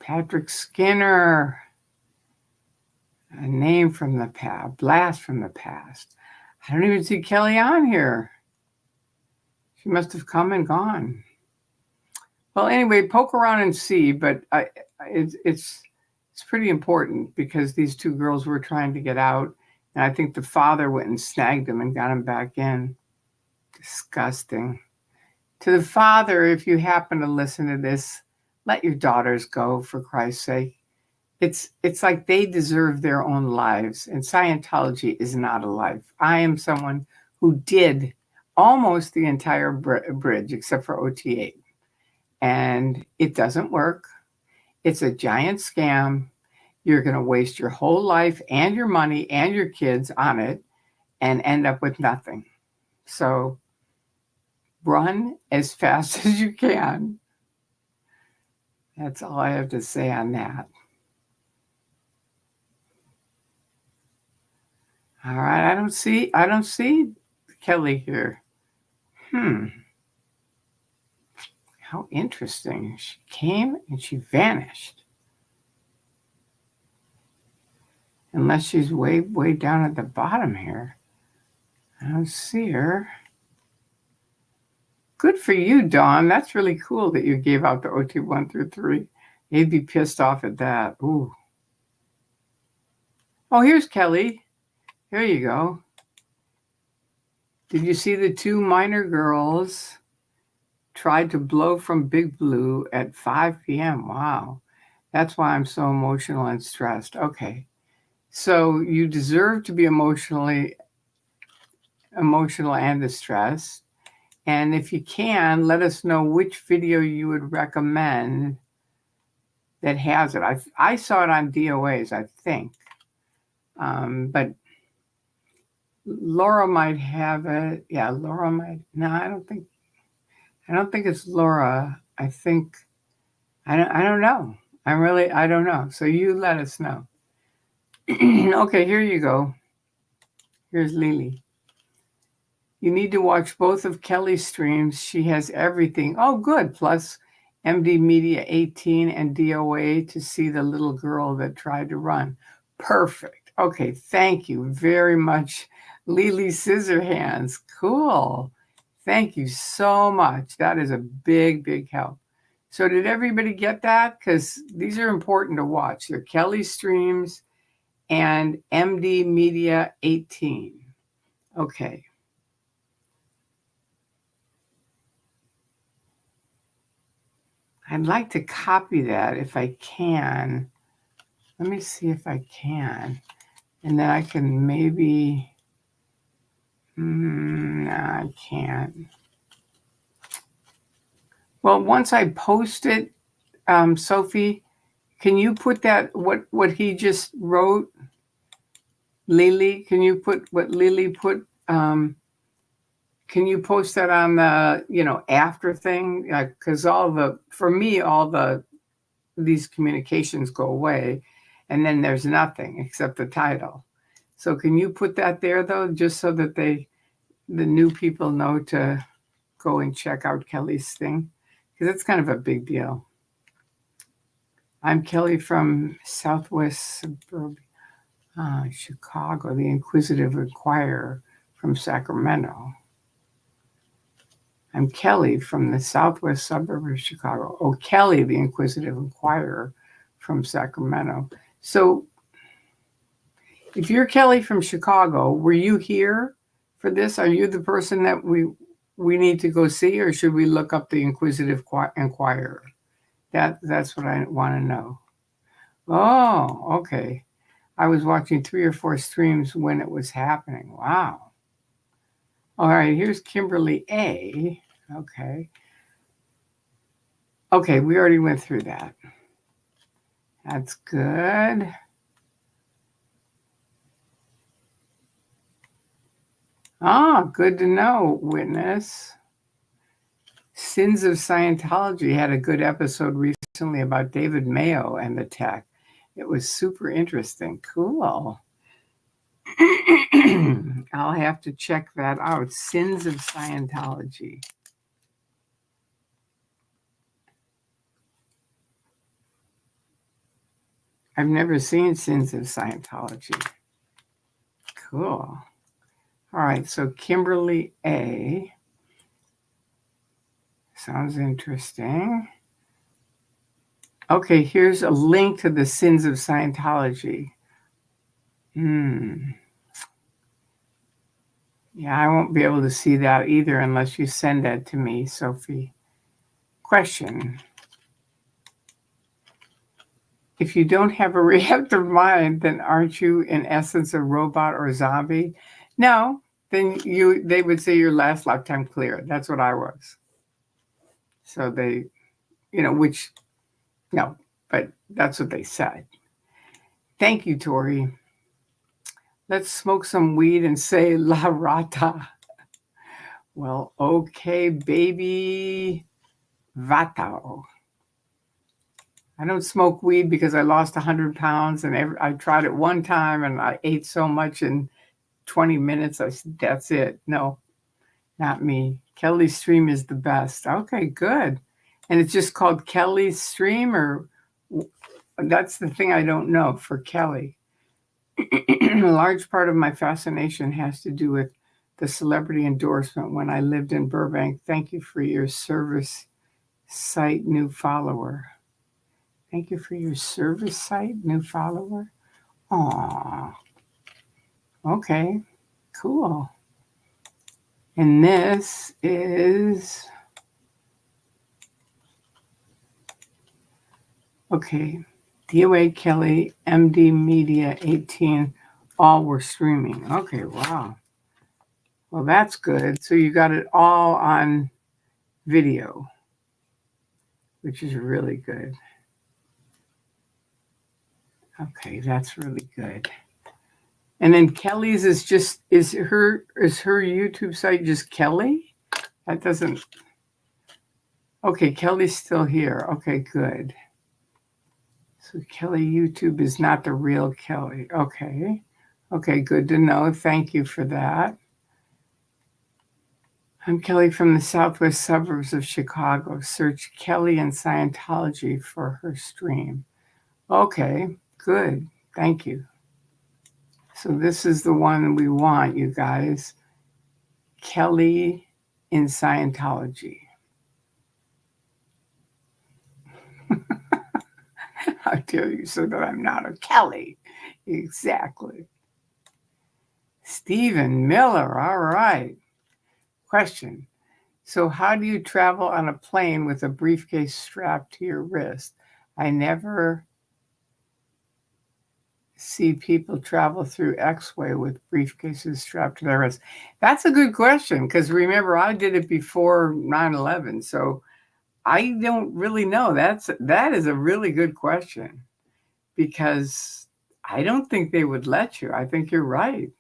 Patrick Skinner. A name from the past, blast from the past. I don't even see Kelly on here. She must have come and gone. Well, anyway, poke around and see, but it's pretty important because these two girls were trying to get out, and I think the father went and snagged them and got them back in. Disgusting. To the father, if you happen to listen to this, let your daughters go, for Christ's sake. It's like they deserve their own lives, and Scientology is not a life. I am someone who did almost the entire bridge except for OT8, and it doesn't work. It's a giant scam. You're going to waste your whole life and your money and your kids on it and end up with nothing. So run as fast as you can. That's all I have to say on that. All right, I don't see Kelly here. How interesting. She came and she vanished. Unless she's way down at the bottom here. I don't see her. Good for you, Dawn. That's really cool that you gave out the OT 1 through 3. They'd be pissed off at that. Ooh. Oh, here's Kelly. There you go. Did you see the two minor girls tried to blow from Big Blue at 5 p.m.? Wow. That's why I'm so emotional and stressed. Okay. So you deserve to be emotional and distressed. And if you can, let us know which video you would recommend that has it. I saw it on DOAs, I think. But Laura might have it. Yeah, Laura might. No, I don't think it's Laura. I don't know. I don't know. So you let us know. Okay, here you go. Here's Lily. You need to watch both of Kelly's streams. She has everything. Oh, good. Plus MD Media 18 and DOA to see the little girl that tried to run. Perfect. Okay, thank you very much, Lily Scissorhands. Cool. Thank you so much. That is a big help. So did everybody get that? Because these are important to watch. They're Kelly streams and MD Media 18. Okay. I'd like to copy that if I can. Let me see if I can. And then I can maybe, no, I can't. Well, once I post it, Sophie, can you put that, what he just wrote? Lily, can you put what Lily put? Can you post that on the, after thing? Because for me, these communications go away, and then there's nothing except the title. So can you put that there though, just so that the new people know to go and check out Kelly's thing? Because it's kind of a big deal. I'm Kelly from Southwest Suburbia, Chicago, the Inquisitive Inquirer from Sacramento. I'm Kelly from the Southwest suburb of Chicago. Oh, Kelly, the Inquisitive Inquirer from Sacramento. So if you're Kelly from Chicago, were you here for this? Are you the person that we need to go see, or should we look up the Inquisitive Inquirer? That's what I want to know. Oh, okay. I was watching 3 or 4 streams when it was happening. Wow. All right, here's Kimberly A. Okay. Okay, we already went through that. That's good. Good to know, Witness. Sins of Scientology had a good episode recently about David Mayo and the tech. It was super interesting. Cool. I'll have to check that out. Sins of Scientology. I've never seen Sins of Scientology. Cool. All right, so Kimberly A. Sounds interesting. Okay, here's a link to the Sins of Scientology. Yeah, I won't be able to see that either unless you send that to me, Sophie. Question. If you don't have a reactive mind, then aren't you in essence a robot or a zombie? No, then they would say your last lifetime clear. That's what I was. So they, no, but that's what they said. Thank you, Tory. Let's smoke some weed and say La Rata. Well, okay, baby. Vatao. I don't smoke weed because I lost 100 pounds and I tried it one time and I ate so much in 20 minutes. I said, that's it. No, not me. Kelly's Stream is the best. Okay, good. And it's just called Kelly's Stream, or that's the thing I don't know for Kelly. A large part of my fascination has to do with the celebrity endorsement when I lived in Burbank. Thank you for your service site, new follower. Thank you for your service site, new follower. Aw. Okay, cool. And this is, okay, DOA Kelly, MD Media 18, all were streaming. Okay, wow. Well, that's good. So you got it all on video, which is really good. Okay, that's really good. And then Kelly's is just, is her YouTube site just Kelly? That doesn't, okay, Kelly's still here. Okay, good. So Kelly YouTube is not the real Kelly. Okay. Okay, good to know. Thank you for that. I'm Kelly from the southwest suburbs of Chicago. Search Kelly and Scientology for her stream. Okay, good. Thank you. So this is the one we want, you guys. Kelly in Scientology. How dare you, so that I'm not a Kelly. Exactly. Stephen Miller, all right. Question. So how do you travel on a plane with a briefcase strapped to your wrist? I never see people travel through X-Way with briefcases strapped to their wrist. That's a good question, because remember, I did it before 9/11, so I don't really know. That is a really good question, because I don't think they would let you. I think you're right.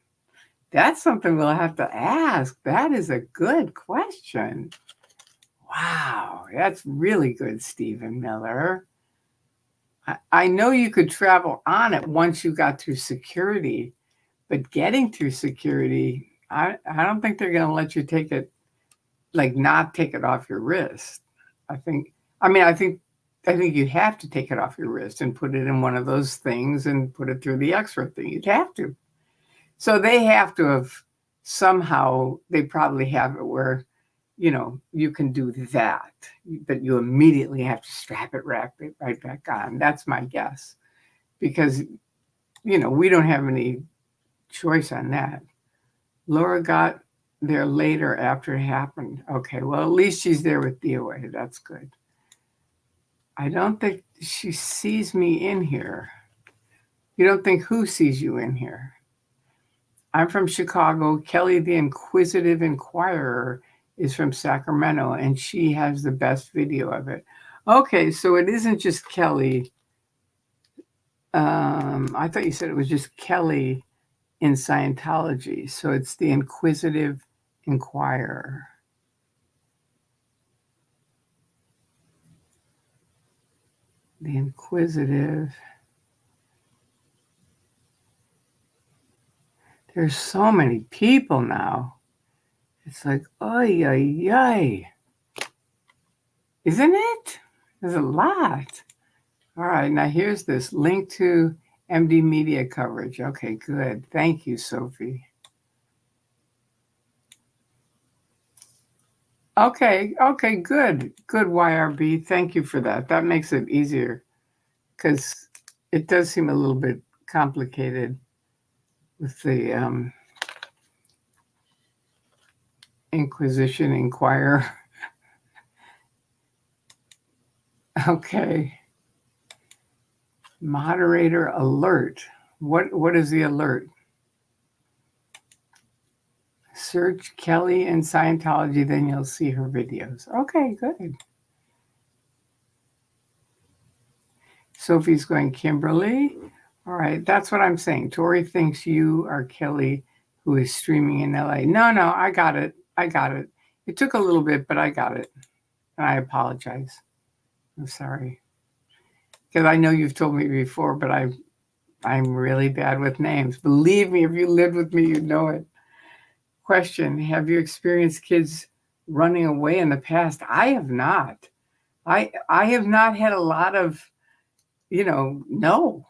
That's something we'll have to ask. That is a good question. Wow, that's really good, Stephen Miller. I know you could travel on it once you got through security, but getting through security, I don't think they're going to let you take it, like not take it off your wrist. I think you have to take it off your wrist and put it in one of those things and put it through the X-ray thing. You'd have to. So they have to have somehow, they probably have it where, you can do that, but you immediately have to strap it right back on. That's my guess, because, we don't have any choice on that. Laura got there later after it happened. Okay, well, at least she's there with DOA. That's good. I don't think she sees me in here. You don't think who sees you in here? I'm from Chicago. Kelly, the Inquisitive Inquirer, is from Sacramento, and she has the best video of it. Okay, so it isn't just Kelly. I thought you said it was just Kelly in Scientology. So it's the Inquisitive Inquirer. The Inquisitive. There's so many people now. It's like, oy, oy, oy. Isn't it? There's a lot. All right, now here's this link to MD media coverage. Okay, good. Thank you, Sophie. Okay, good. Good, YRB. Thank you for that. That makes it easier because it does seem a little bit complicated with the Inquisition Inquirer. Okay. Moderator alert. What is the alert? Search Kelly in Scientology, then you'll see her videos. Okay, good. Sophie's going, Kimberly. All right, that's what I'm saying. Tory thinks you are Kelly, who is streaming in LA. No, I got it. It took a little bit, but I got it. And I apologize. I'm sorry. Because I know you've told me before, but I'm really bad with names. Believe me, if you lived with me, you'd know it. Question, have you experienced kids running away in the past? I have not. I have not had a lot of, no,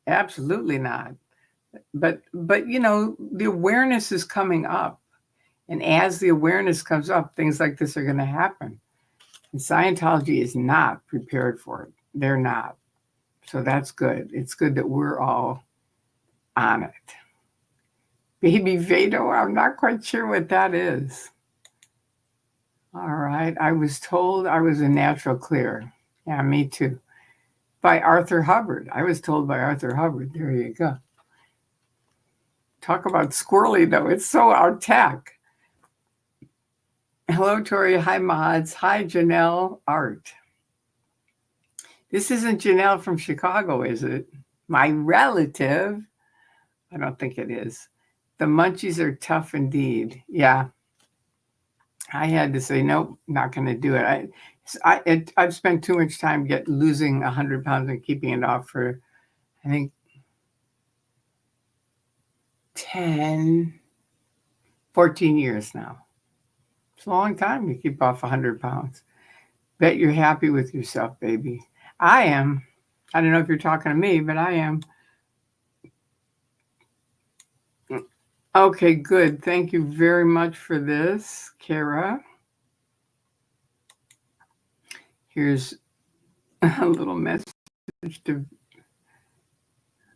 absolutely not. But the awareness is coming up. And as the awareness comes up, things like this are going to happen. And Scientology is not prepared for it. They're not. So that's good. It's good that we're all on it. Baby Vado, I'm not quite sure what that is. All right. I was told I was a natural clear. Yeah, me too. By Arthur Hubbard. I was told by Arthur Hubbard. There you go. Talk about squirrely, though. It's so our tech. Hello, Tory. Hi, mods. Hi, Janelle Art. This isn't Janelle from Chicago, is it? My relative? I don't think it is. The munchies are tough indeed. Yeah. I had to say, nope, not going to do it. I've spent too much time losing 100 pounds and keeping it off for, I think, 10, 14 years now. It's a long time to keep off 100 pounds. Bet you're happy with yourself, baby. I am. I don't know if you're talking to me, but I am. Okay, good. Thank you very much for this, Kara. Here's a little message to...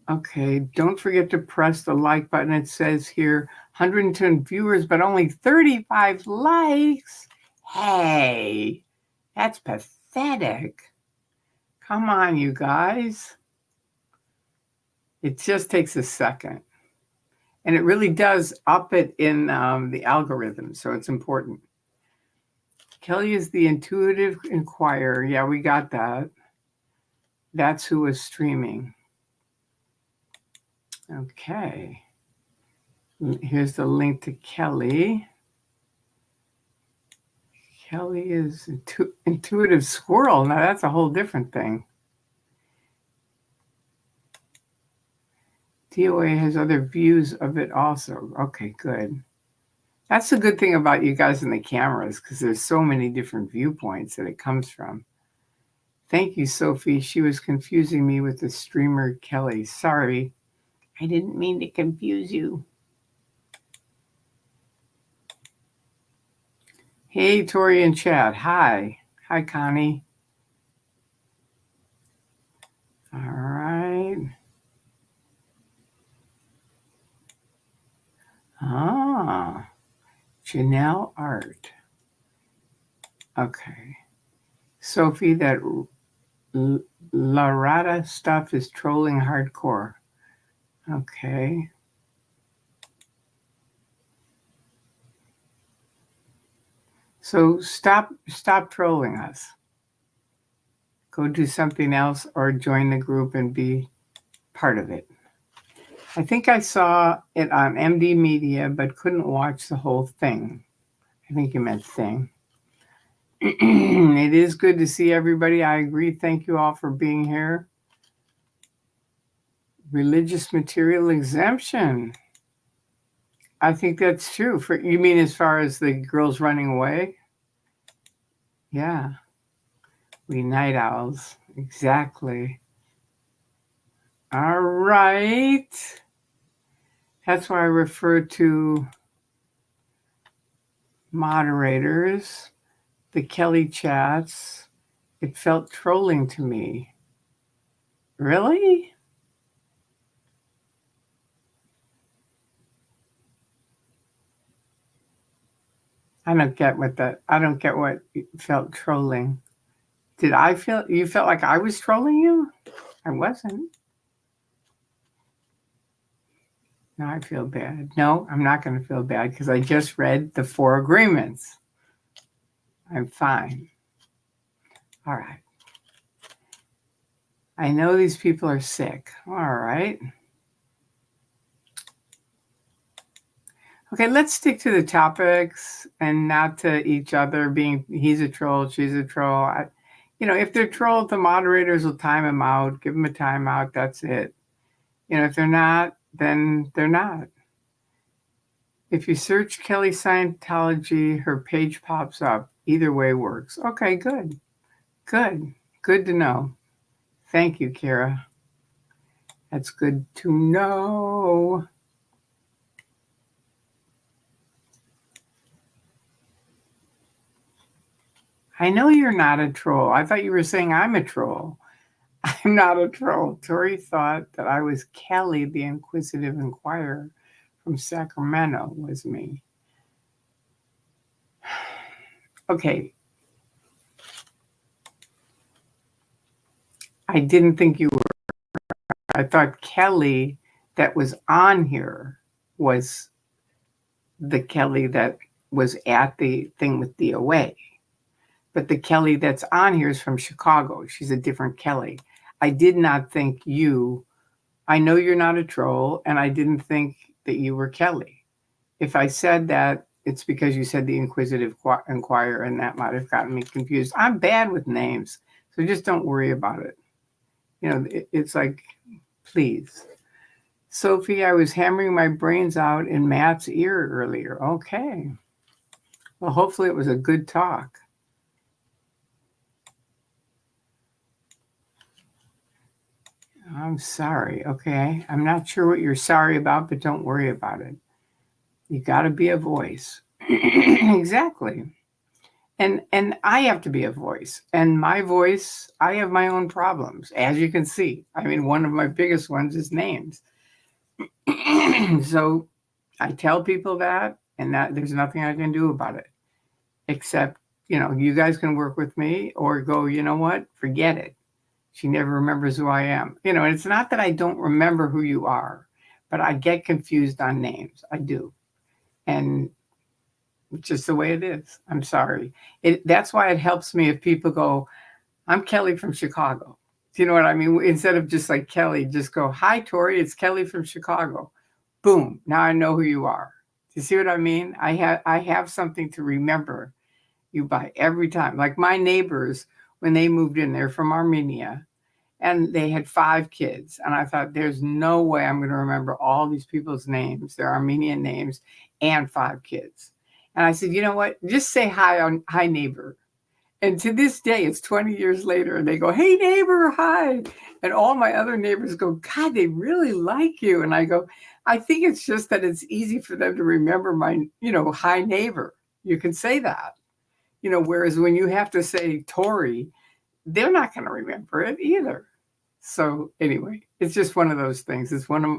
Okay, don't forget to press the like button. It says here 110 viewers, but only 35 likes. Hey, that's pathetic. Come on, you guys. It just takes a second. And it really does up it in the algorithm, so it's important. Kelly is the intuitive inquirer. Yeah, we got that. That's who was streaming. Okay. Here's the link to Kelly. Kelly is intuitive squirrel. Now that's a whole different thing. DOA has other views of it also. Okay, good. That's the good thing about you guys in the cameras, because there's so many different viewpoints that it comes from. Thank you, Sophie. She was confusing me with the streamer Kelly. Sorry, I didn't mean to confuse you. Hey, Tori and Chad. Hi. Hi, Connie. All right. Ah, Janelle Art. Okay. Sophie, that Larada stuff is trolling hardcore. Okay. So stop trolling us. Go do something else or join the group and be part of it. I think I saw it on MD Media, but couldn't watch the whole thing. I think you meant thing. It is good to see everybody. I agree. Thank you all for being here. Religious material exemption. I think that's true. You mean as far as the girls running away? Yeah. We night owls. Exactly. All right. That's why I refer to moderators, the Kelly chats. It felt trolling to me. Really? I don't get what felt trolling. You felt like I was trolling you? I wasn't. Now I feel bad. No, I'm not going to feel bad because I just read the 4 agreements. I'm fine. All right. I know these people are sick. All right. Okay, let's stick to the topics and not to each other being he's a troll, she's a troll. If they're trolls, the moderators will time them out, give them a timeout. That's it. If they're not, then they're not. If you search Kelly Scientology, her page pops up. Either way works. Okay, good. Good to know. Thank you, Kara. That's good to know. I know you're not a troll. I thought you were saying I'm a troll. I'm not a troll. Tory thought that I was Kelly, the inquisitive inquirer from Sacramento, was me. Okay. I didn't think you were. I thought Kelly that was on here was the Kelly that was at the thing with DOA. But the Kelly that's on here is from Chicago. She's a different Kelly. I did not think I know you're not a troll, and I didn't think that you were Kelly. If I said that, it's because you said the inquisitive inquirer, and that might have gotten me confused. I'm bad with names, so just don't worry about it. It's like, please. Sophie, I was hammering my brains out in Matt's ear earlier. Okay. Well, hopefully it was a good talk. I'm sorry. Okay. I'm not sure what you're sorry about, but don't worry about it. You got to be a voice. Exactly. And I have to be a voice. And my voice, I have my own problems, as you can see. I mean, one of my biggest ones is names. So I tell people that, and that there's nothing I can do about it. Except, you guys can work with me or go, you know what? Forget it. She never remembers who I am. And it's not that I don't remember who you are, but I get confused on names. I do. And it's just the way it is. I'm sorry. That's why it helps me if people go, I'm Kelly from Chicago. Do you know what I mean? Instead of just like Kelly, just go, hi, Tory, it's Kelly from Chicago. Boom. Now I know who you are. Do you see what I mean? I have something to remember you by every time. Like my neighbors, when they moved in, they're from Armenia, and they had 5 kids. And I thought, there's no way I'm going to remember all these people's names, their Armenian names, and 5 kids. And I said, you know what? Just say hi, neighbor. And to this day, it's 20 years later, and they go, hey, neighbor, hi. And all my other neighbors go, God, they really like you. And I go, I think it's just that it's easy for them to remember my, hi, neighbor. You can say that. Whereas when you have to say Tory, they're not going to remember it either. So anyway, it's just one of those things. It's one of,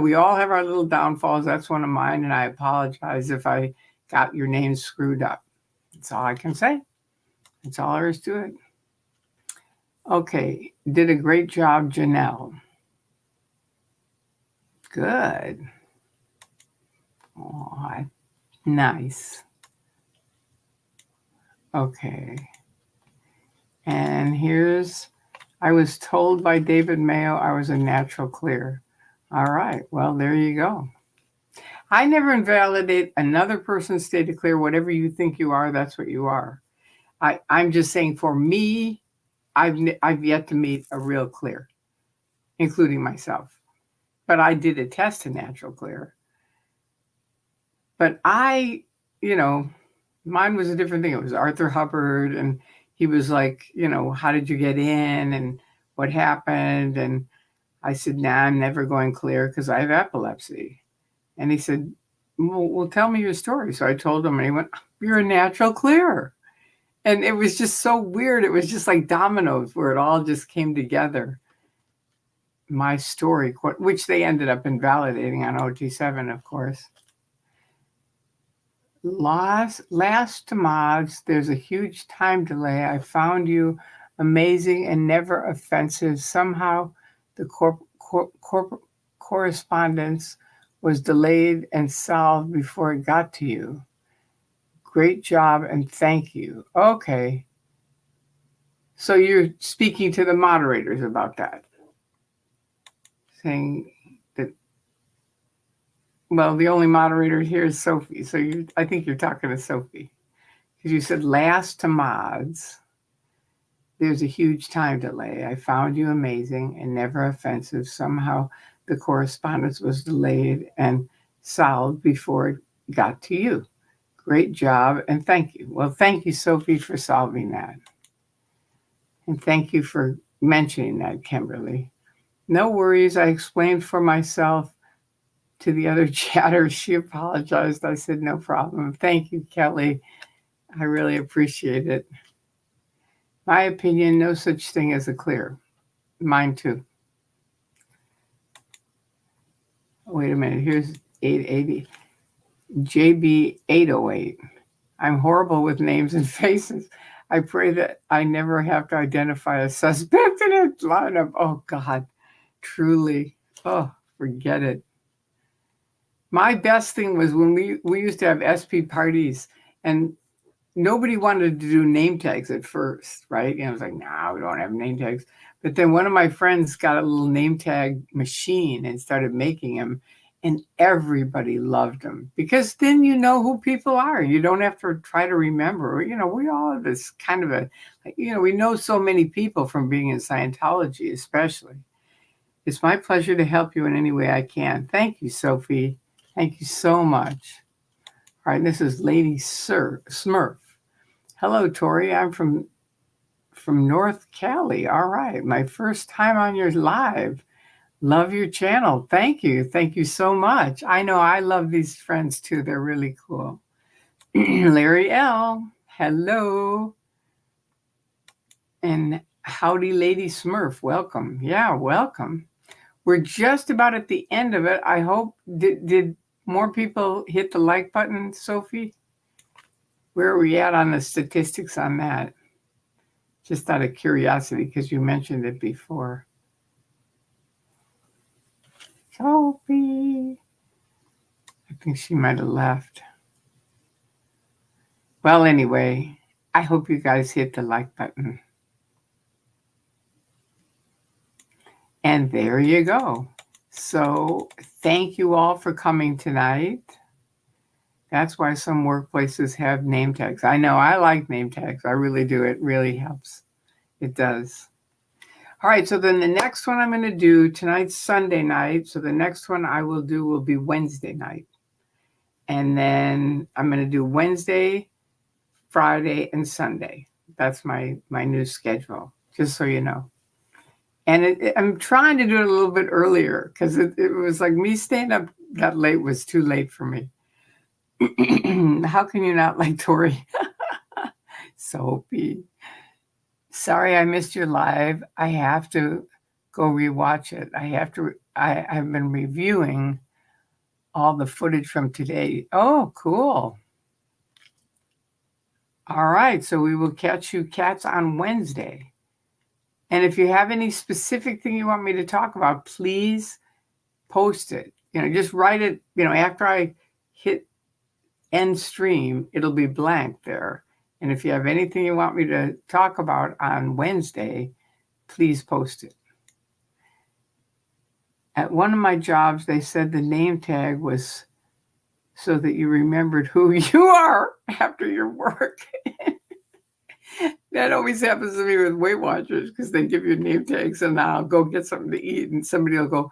we all have our little downfalls. That's one of mine. And I apologize if I got your name screwed up. That's all I can say. That's all there is to it. Okay. Did a great job, Janelle. Good. Oh, nice. Okay. And I was told by David Mayo I was a natural clear. All right. Well, there you go. I never invalidate another person's state of clear. Whatever you think you are, that's what you are. I'm just saying for me, I've yet to meet a real clear, including myself. But I did a test to natural clear. But mine was a different thing. It was Arthur Hubbard, and he was like, how did you get in and what happened? And I said, nah, I'm never going clear because I have epilepsy. And he said, well, tell me your story. So I told him, and he went, you're a natural clearer. And it was just so weird. It was just like dominoes where it all just came together. My story, which they ended up invalidating on OT7, of course. Last to mods, there's a huge time delay. I found you amazing and never offensive. Somehow the correspondence was delayed and solved before it got to you. Great job and thank you. Okay. So you're speaking to the moderators about that, saying that, well, the only moderator here is Sophie. So I think you're talking to Sophie. Because you said last to mods, there's a huge time delay. I found you amazing and never offensive. Somehow the correspondence was delayed and solved before it got to you. Great job and thank you. Well, thank you, Sophie, for solving that. And thank you for mentioning that, Kimberly. No worries. I explained for myself to the other chatter. She apologized. I said, no problem. Thank you, Kelly. I really appreciate it. My opinion, no such thing as a clear. Mine too. Wait a minute. Here's 880. JB 808. I'm horrible with names and faces. I pray that I never have to identify a suspect in a lineup. Oh, God. Truly. Oh, forget it. My best thing was when we used to have SP parties, and nobody wanted to do name tags at first, right? And I was like, no, we don't have name tags. But then one of my friends got a little name tag machine and started making them, and everybody loved them because then you know who people are. You don't have to try to remember. You know, we all have this kind of a, you know, we know so many people from being in Scientology, especially. It's my pleasure to help you in any way I can. Thank you, Sophie. Thank you so much. All right, this is Lady Smurf. Hello, Tory. I'm from North Cali. All right, my first time on your live. Love your channel. Thank you. Thank you so much. I know I love these friends too. They're really cool. Larry L. Hello. And howdy, Lady Smurf. Welcome. Yeah, welcome. We're just about at the end of it. I hope, did more people hit the like button, Sophie? Where are we at on the statistics on that? Just out of curiosity, because you mentioned it before. Sophie. I think she might have left. Well, anyway, I hope you guys hit the like button. And there you go. So thank you all for coming tonight. That's why some workplaces have name tags. I know I like name tags. I really do. It really helps. It does. All right. So then the next one I'm going to do, tonight's Sunday night. So the next one I will do will be Wednesday night. And then I'm going to do Wednesday, Friday, and Sunday. That's my new schedule, just so you know. And I'm trying to do it a little bit earlier because it was like me staying up that late was too late for me. How can you not like Tory? Soapy. Sorry I missed your live. I have to go rewatch it. I've been reviewing all the footage from today. Oh, cool. All right. So we will catch you cats on Wednesday. And if you have any specific thing you want me to talk about, please post it. You know, just write it, you know, after I hit end stream, it'll be blank there. And if you have anything you want me to talk about on Wednesday, please post it. At one of my jobs, they said the name tag was so that you remembered who you are after your work. That always happens to me with Weight Watchers because they give you name tags and I'll go get something to eat and somebody will go,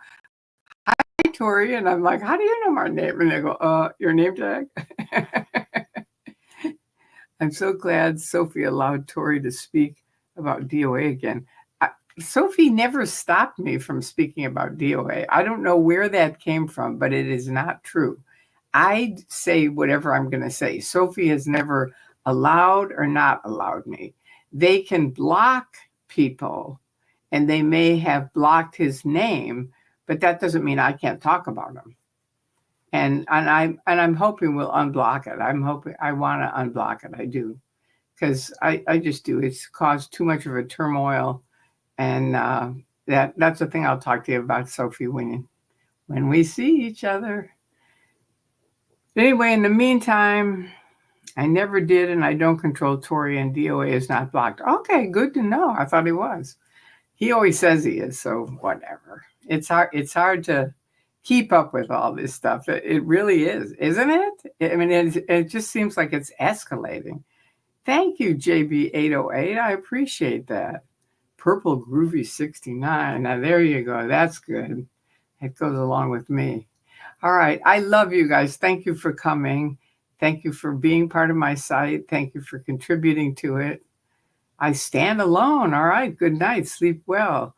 hi, Tory. And I'm like, how do you know my name? And they go, your name tag? I'm so glad Sophie allowed Tory to speak about DOA again. Sophie never stopped me from speaking about DOA. I don't know where that came from, but it is not true. I say whatever I'm going to say. Sophie has never allowed or not allowed me. They can block people, and they may have blocked his name, but that doesn't mean I can't talk about him. And I'm hoping we'll unblock it. I want to unblock it. I do, because I just do. It's caused too much of a turmoil, and that's the thing I'll talk to you about, Sophie, when we see each other. Anyway, in the meantime, I never did, and I don't control Tory, and DOA is not blocked. Okay, good to know. I thought he was. He always says he is, so whatever. It's hard to keep up with all this stuff. It really is, isn't it? I mean, it just seems like it's escalating. Thank you, JB808. I appreciate that. Purple Groovy 69. Now, there you go. That's good. It goes along with me. All right. I love you guys. Thank you for coming. Thank you for being part of my site. Thank you for contributing to it. I stand alone. All right. Good night. Sleep well.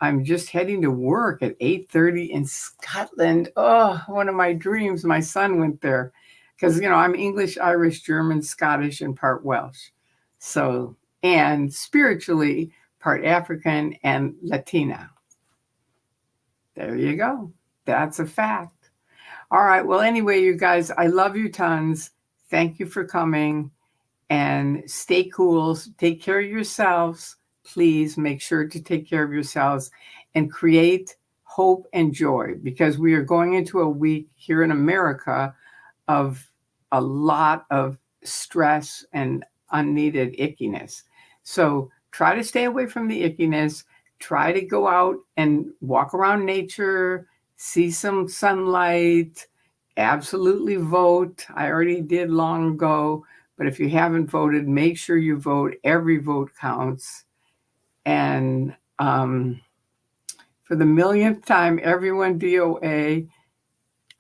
I'm just heading to work at 8:30 in Scotland. Oh, one of my dreams. My son went there because, I'm English, Irish, German, Scottish, and part Welsh. So, and spiritually, part African and Latina. There you go. That's a fact. All right. Well, anyway, you guys, I love you tons. Thank you for coming, and stay cool. Take care of yourselves. Please make sure to take care of yourselves and create hope and joy, because we are going into a week here in America of a lot of stress and unneeded ickiness. So try to stay away from the ickiness. Try to go out and walk around nature, see some sunlight, absolutely vote. I already did long ago, but if you haven't voted, make sure you vote. Every vote counts. And for the millionth time, everyone, DOA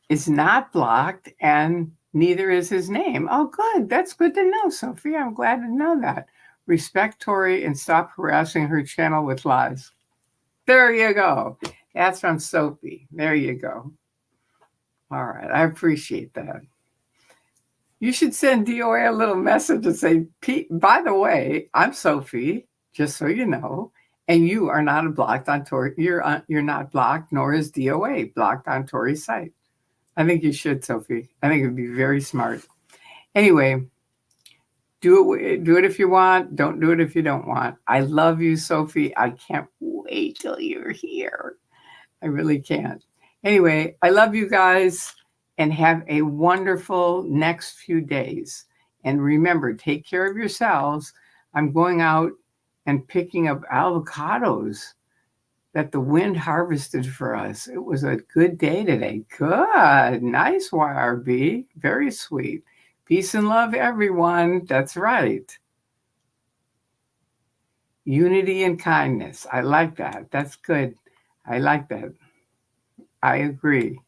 is not blocked, and neither is his name. Oh, good. That's good to know, Sophie. I'm glad to know that. Respect Tory and stop harassing her channel with lies. There you go. That's from Sophie. There you go. All right. I appreciate that. You should send DOA a little message and say, by the way, I'm Sophie, just so you know, and you are not blocked on Tory. You're not blocked, nor is DOA blocked on Tory's site. I think you should, Sophie. I think it would be very smart. Anyway, do it if you want. Don't do it if you don't want. I love you, Sophie. I can't wait till you're here. I really can't. Anyway, I love you guys, and have a wonderful next few days. And remember, take care of yourselves. I'm going out and picking up avocados that the wind harvested for us. It was a good day today. Good. Nice, YRB. Very sweet. Peace and love, everyone. That's right. Unity and kindness. I like that. That's good. I like that. I agree.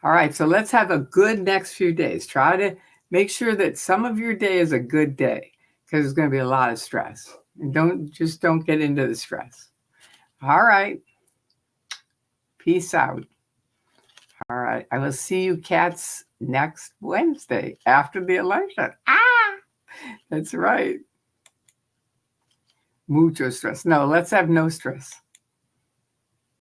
All right, so let's have a good next few days. Try to make sure that some of your day is a good day, because there's going to be a lot of stress. And don't get into the stress. All right. Peace out. All right. I will see you cats next Wednesday after the election. That's right. Mucho stress. No, let's have no stress.